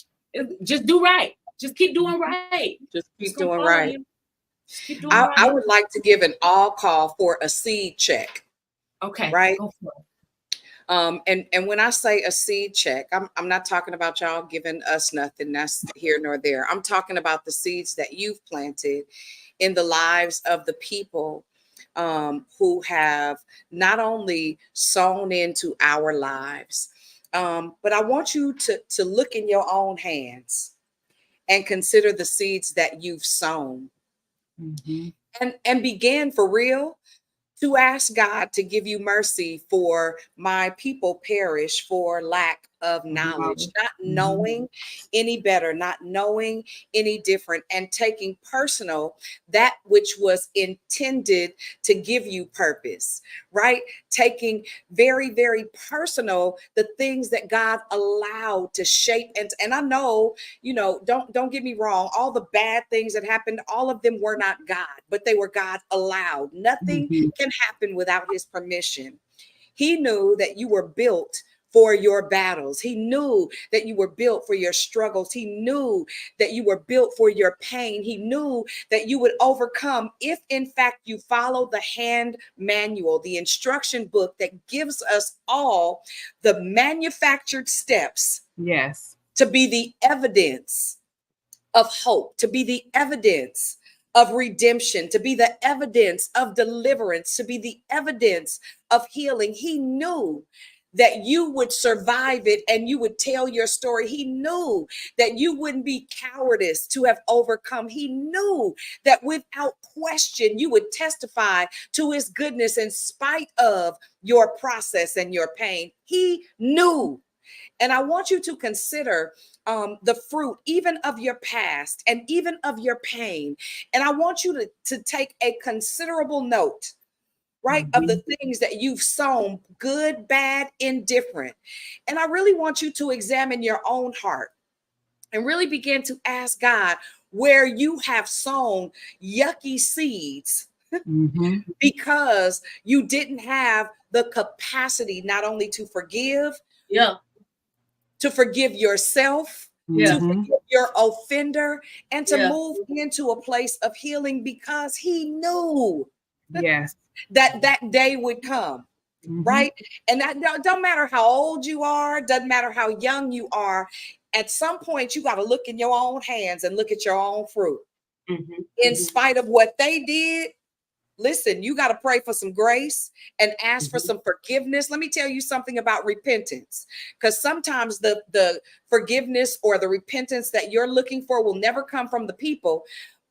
Just do right. Just keep doing right. Just keep doing right. I would like to give an all call for a seed check. Okay. Right. Go for it. And when I say a seed check, I'm not talking about y'all giving us nothing. That's here nor there. I'm talking about the seeds that you've planted in the lives of the people who have not only sown into our lives, but I want you to look in your own hands and consider the seeds that you've sown. Mm-hmm. And begin for real to ask God to give you mercy for my people perish for lack of knowledge, not knowing any better, not knowing any different, and taking personal that which was intended to give you purpose, right? Taking very, very personal the things that God allowed to shape. And I know, don't get me wrong, all the bad things that happened, all of them were not God, but they were God allowed. Nothing can happen without his permission. He knew that you were built for your battles. He knew that you were built for your struggles. He knew that you were built for your pain. He knew that you would overcome if, in fact, you follow the hand manual, the instruction book that gives us all the manufactured steps. Yes. To be the evidence of hope, to be the evidence of redemption, to be the evidence of deliverance, to be the evidence of healing. He knew that you would survive it and you would tell your story. He knew that you wouldn't be cowardice to have overcome. He knew that without question, you would testify to his goodness in spite of your process and your pain. He knew. And I want you to consider the fruit even of your past and even of your pain. And I want you to take a considerable note, right, of the things that you've sown, good, bad, indifferent. And I really want you to examine your own heart and really begin to ask God where you have sown yucky seeds because you didn't have the capacity not only to forgive, to forgive yourself, to forgive your offender, and to move into a place of healing because he knew that day would come, right? And that don't matter how old you are, doesn't matter how young you are. At some point, you got to look in your own hands and look at your own fruit. In spite of what they did, listen, you got to pray for some grace and ask for some forgiveness. Let me tell you something about repentance, because sometimes the forgiveness or the repentance that you're looking for will never come from the people.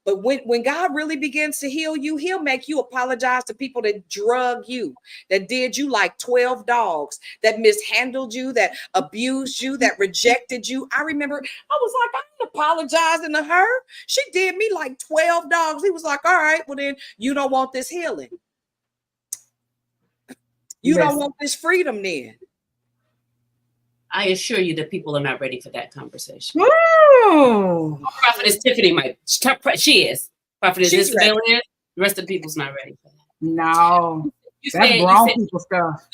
But when God really begins to heal you, he'll make you apologize to people that drug you, that did you like 12 dogs, that mishandled you, that abused you, that rejected you. I remember I was like, I'm apologizing to her. She did me like 12 dogs. He was like, all right, well then you don't want this healing. You don't want this freedom then. I assure you that people are not ready for that conversation. Woo! Prophetess Tiffany she is. Prophetess Isabel is. The rest of the people's not ready for that. No. That's grown people stuff.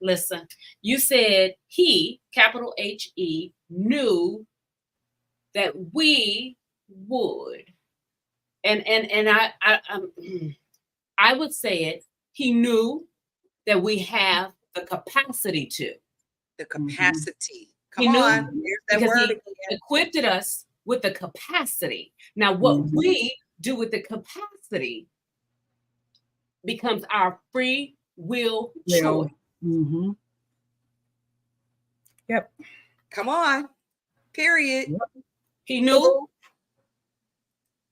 Listen. You said he, capital H-E, knew that we would. And I would say it. He knew that we have the capacity to. The capacity. He Come knew on. There's that because word he again. equipped us with the capacity. Now, what we do with the capacity becomes our free will choice. Yep. Come on. Period. Yep. He knew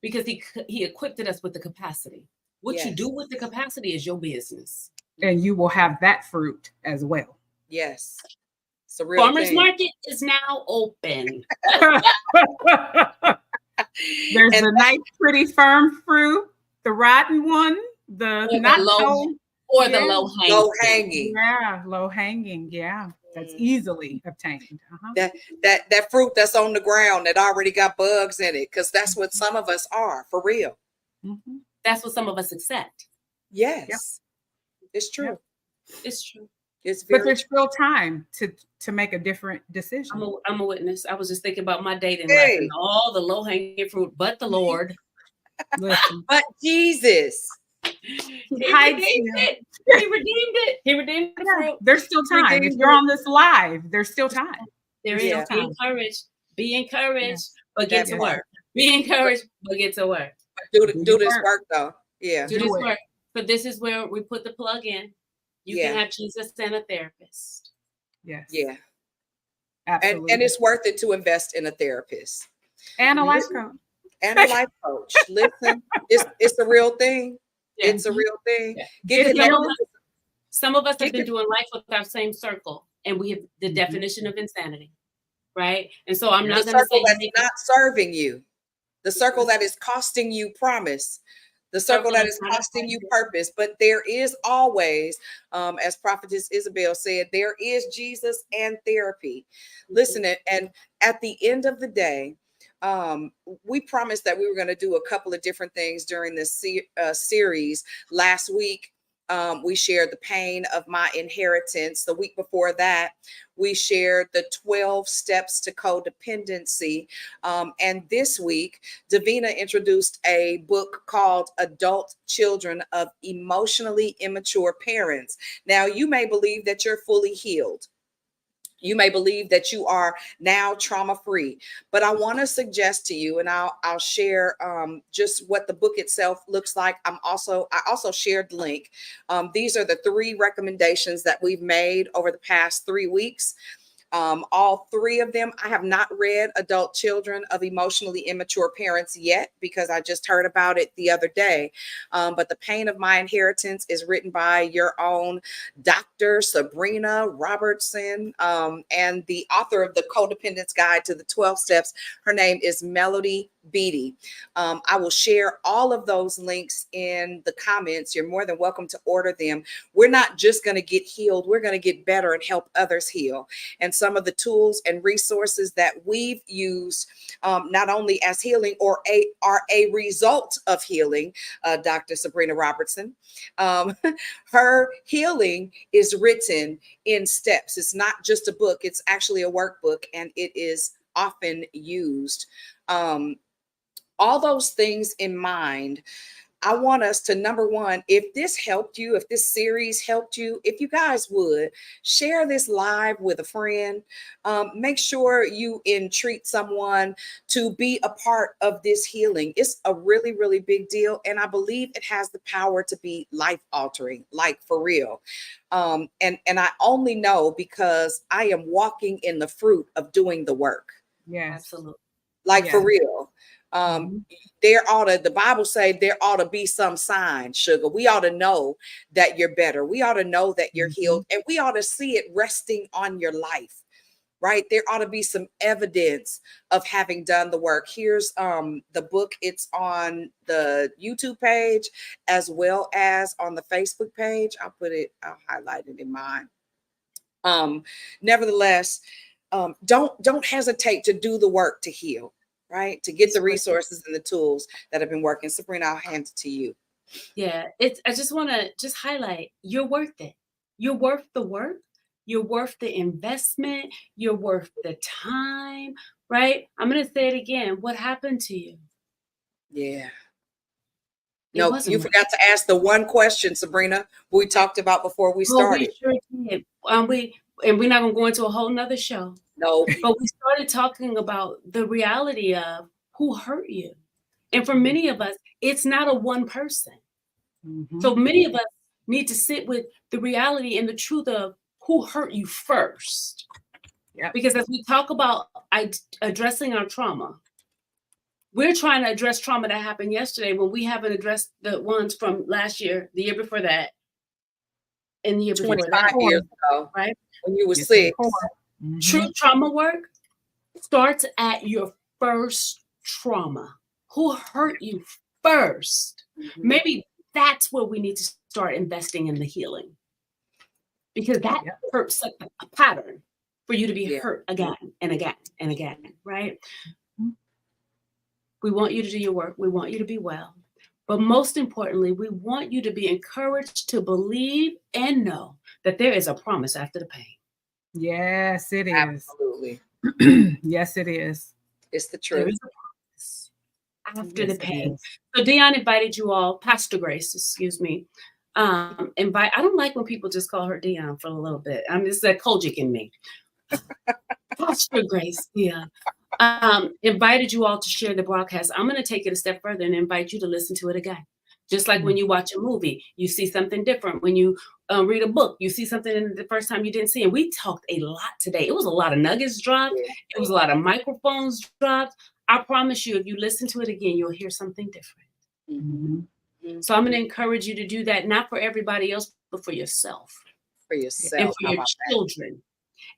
because he equipped us with the capacity. What you do with the capacity is your business. And you will have that fruit as well. Yes. It's a real Farmers thing. market is now open. There's the nice, pretty, firm fruit, the rotten one, the not so, or the low hanging. Low hanging. Yeah, low hanging. Yeah, that's easily obtained. That fruit that's on the ground that already got bugs in it, because that's what some of us are, for real. That's what some of us accept. Yes, it's true. It's true. It's very but there's still time to make a different decision. I'm a witness. I was just thinking about my dating life and all the low hanging fruit, but the Lord. Listen. But Jesus. He redeemed it. He redeemed it. He redeemed the fruit. There's still time. If you're on this live, there's still time. There is. Still Be time. encouraged. Be encouraged, but get to work. Be encouraged, but get to work. Do this work though. Yeah. Do this work. But this is where we put the plug in. You can have Jesus and a therapist. Yes. Yeah. Absolutely. And it's worth it to invest in a therapist. And a life coach. And a life coach. Listen, it's a real thing. Yeah. It's a real thing. Yeah. Some of us have been doing life with our same circle, and we have the definition of insanity, right? And so I'm not going to say that's not serving you, the circle that is costing you promise, the circle that is costing you purpose. But there is always, as Prophetess Isabel said, there is Jesus and therapy. Listen, and at the end of the day, we promised that we were going to do a couple of different things during this series. Last week, we shared the pain of my inheritance. The week before that, we shared the 12 steps to codependency. And this week, Davina introduced a book called Adult Children of Emotionally Immature Parents. Now, you may believe that you're fully healed. You may believe that you are now trauma-free, but I want to suggest to you, and I'll share just what the book itself looks like. I also shared the link. These are the 3 recommendations that we've made over the past 3 weeks. All 3 of them. I have not read Adult Children of Emotionally Immature Parents yet, because I just heard about it the other day. But The Pain of My Inheritance is written by your own Dr. Sabrina Robertson, and the author of the Codependence Guide to the 12 Steps. Her name is Melody Beatty. I will share all of those links in the comments. You're more than welcome to order them. We're not just going to get healed. We're going to get better and help others heal. And some of the tools and resources that we've used, not only as healing are a result of healing, Dr. Sabrina Robertson. Her healing is written in steps. It's not just a book. It's actually a workbook, and it is often used. All those things in mind, I want us to, number one, if this helped you, if this series helped you, if you guys would share this live with a friend, make sure you entreat someone to be a part of this healing. It's a really, really big deal. And I believe it has the power to be life altering, like for real. And I only know because I am walking in the fruit of doing the work. Yeah, absolutely. Like for real. The Bible say there ought to be some sign, sugar. We ought to know that you're better. We ought to know that you're healed, and we ought to see it resting on your life, right? There ought to be some evidence of having done the work. Here's the book. It's on the YouTube page as well as on the Facebook page. I'll highlight it in mine. Nevertheless, don't hesitate to do the work to heal. Right? To get the resources and the tools that have been working. Sabrina, I'll hand it to you. Yeah, I just want to highlight, you're worth it. You're worth the work. You're worth the investment. You're worth the time, right? I'm going to say it again. What happened to you? Yeah. No, you forgot to ask the one question, Sabrina, we talked about before we started. We sure did. We're not gonna go into a whole nother show, No. but we started talking about the reality of who hurt you. And for many of us, it's not a one person. So many of us need to sit with the reality and the truth of who hurt you first. Yep. Because as we talk about addressing our trauma, we're trying to address trauma that happened yesterday when we haven't addressed the ones from last year, the year before that, and the year before 25 that. years ago, right? when you were 6. True trauma work starts at your first trauma. Who hurt you first? Maybe that's where we need to start investing in the healing. Because that hurts like a pattern for you to be hurt again and again and again, right? We want you to do your work. We want you to be well. But most importantly, we want you to be encouraged to believe and know that there is a promise after the pain. Yes, it is. Absolutely. Yes, it is. It's the There truth. is a promise after the pain. So Dion invited you all, Pastor Grace, excuse me. I don't like when people just call her Dion for a little bit. It's that Kojic in me. Pastor Grace, invited you all to share the broadcast. I'm going to take it a step further and invite you to listen to it again. Just like when you watch a movie, you see something different. When you read a book, you see something the first time you didn't see. And we talked a lot today. It was a lot of nuggets dropped. It was a lot of microphones dropped. I promise you, if you listen to it again, you'll hear something different. So I'm going to encourage you to do that, not for everybody else, but for yourself. For yourself. And for your children.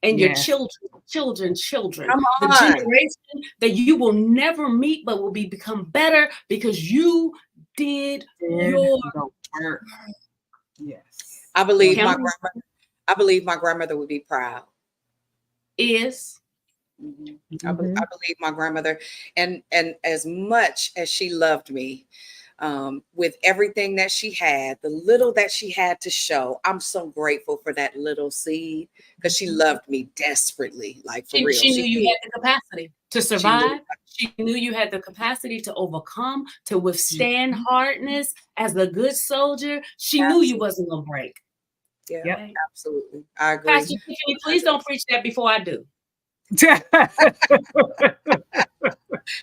And your children. Come the on. generation that you will never meet, but will become better because you did your work. Yes. I believe my grandmother would be proud. Is. I believe my grandmother, and as much as she loved me, with everything that she had, the little that she had to show, I'm so grateful for that little seed because she loved me desperately, like for real. She knew you had the capacity to survive. She knew you had the capacity to overcome, to withstand hardness as a good soldier. She knew you wasn't gonna break. Yeah, absolutely. I agree. Pastor Tiffany, please don't preach that before I do.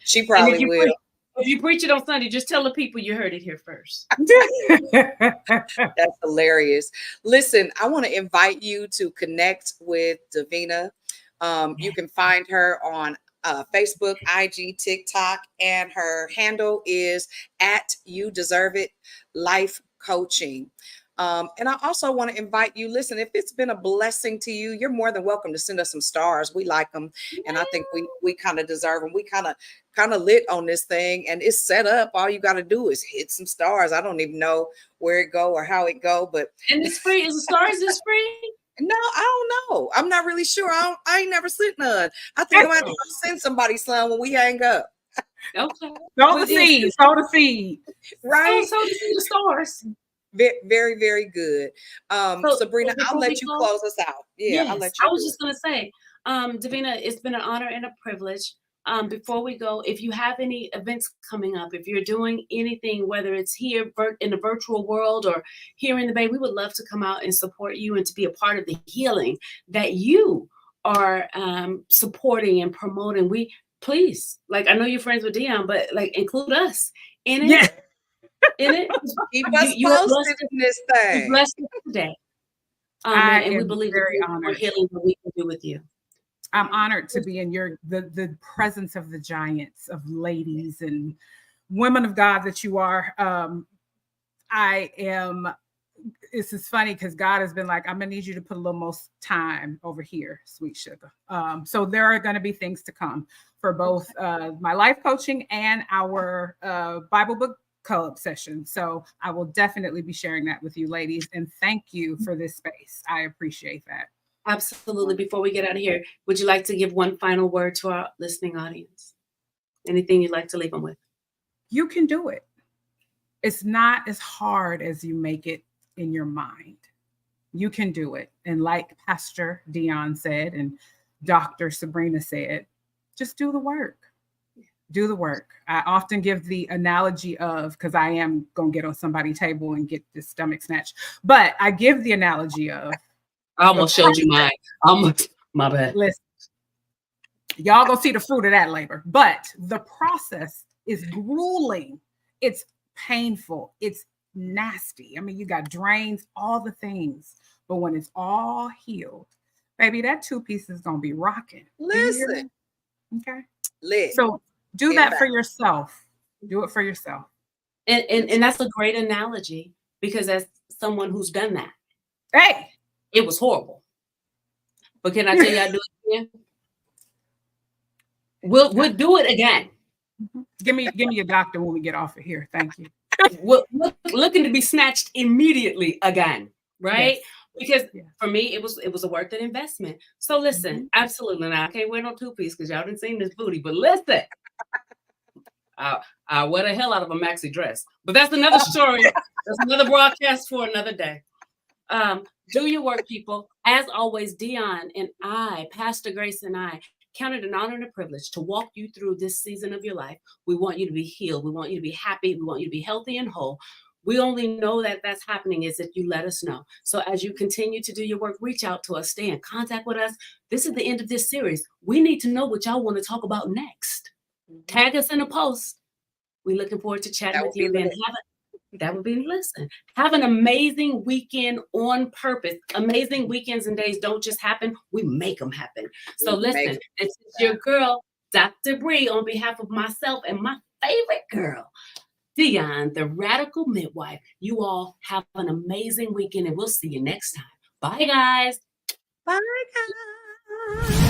She probably will. If you preach it on Sunday, just tell the people you heard it here first. That's hilarious. Listen, I want to invite you to connect with Davina. You can find her on Facebook, IG, TikTok, and her handle is @YouDeserveIt Coaching. And I also want to invite you, listen, if it's been a blessing to you, you're more than welcome to send us some stars. We like them. And I think we kind of deserve them. We kind of lit on this thing and it's set up. All you got to do is hit some stars. I don't even know where it go or how it go, but. And it's free. Is the stars is free? No, I don't know. I'm not really sure. I ain't never sent none. I think I'm going to have to send somebody some when we hang up. Okay. Sow the seed. Right? So to see the stars. Very, very good. Sabrina, I'll let you close us out. Yeah, yes, I'll let you. I was just going to say, Davina, it's been an honor and a privilege. Before we go, if you have any events coming up, if you're doing anything, whether it's here in the virtual world or here in the Bay, we would love to come out and support you and to be a part of the healing that you are supporting and promoting. Please, like, I know you're friends with Dion, but like include us in it. Yeah. In it. Keep us posted in this thing. You blessed us today. And we believe that we're healing what we can do with you. I'm honored to be in the presence of the giants, of ladies and women of God that you are. This is funny because God has been like, I'm gonna need you to put a little more time over here, sweet sugar. So there are going to be things to come for both my life coaching and our Bible book club session. So I will definitely be sharing that with you ladies. And thank you for this space. I appreciate that. Absolutely. Before we get out of here, would you like to give one final word to our listening audience? Anything you'd like to leave them with? You can do it. It's not as hard as you make it in your mind. You can do it. And like Pastor Dion said, and Dr. Sabrina said, just do the work. Do the work. I often give the analogy of, because I am going to get on somebody's table and get the stomach snatched, but I give the analogy of I almost showed you mine. Almost, my bad. Listen, y'all gonna see the fruit of that labor, but the process is grueling. It's painful. It's nasty. I mean, you got drains, all the things, but when it's all healed, baby, that 2-piece is gonna be rocking. Do you hear Listen, me? Okay. lit. So do In that for back. yourself. Do it for yourself. And that's a great analogy, because as someone who's done that, Hey, it was horrible. But can I tell you I do it again? We'll do it again. give me a doctor when we get off of here. Thank you. We're looking to be snatched immediately again, right? Yes. Because Yeah. for me, it was a worth an investment. So listen, absolutely. Now I can't wear no 2-piece because y'all didn't see this booty. But listen, I wear the hell out of a maxi dress. But that's another story. That's another broadcast for another day. Do your work, people. As always, Dion and I, Pastor Grace and I, count it an honor and a privilege to walk you through this season of your life. We want you to be healed. We want you to be happy. We want you to be healthy and whole. We only know that that's happening is if you let us know. So as you continue to do your work, reach out to us, stay in contact with us. This is the end of this series. We need to know what y'all want to talk about next. Tag us in a post. We're looking forward to chatting with you then. That would be, listen, have an amazing weekend on purpose. Amazing weekends and days don't just happen. We make them happen. So listen, this is your girl, Dr. Bree, on behalf of myself and my favorite girl, Dion, the radical midwife. You all have an amazing weekend and we'll see you next time. Bye, guys. Bye, guys.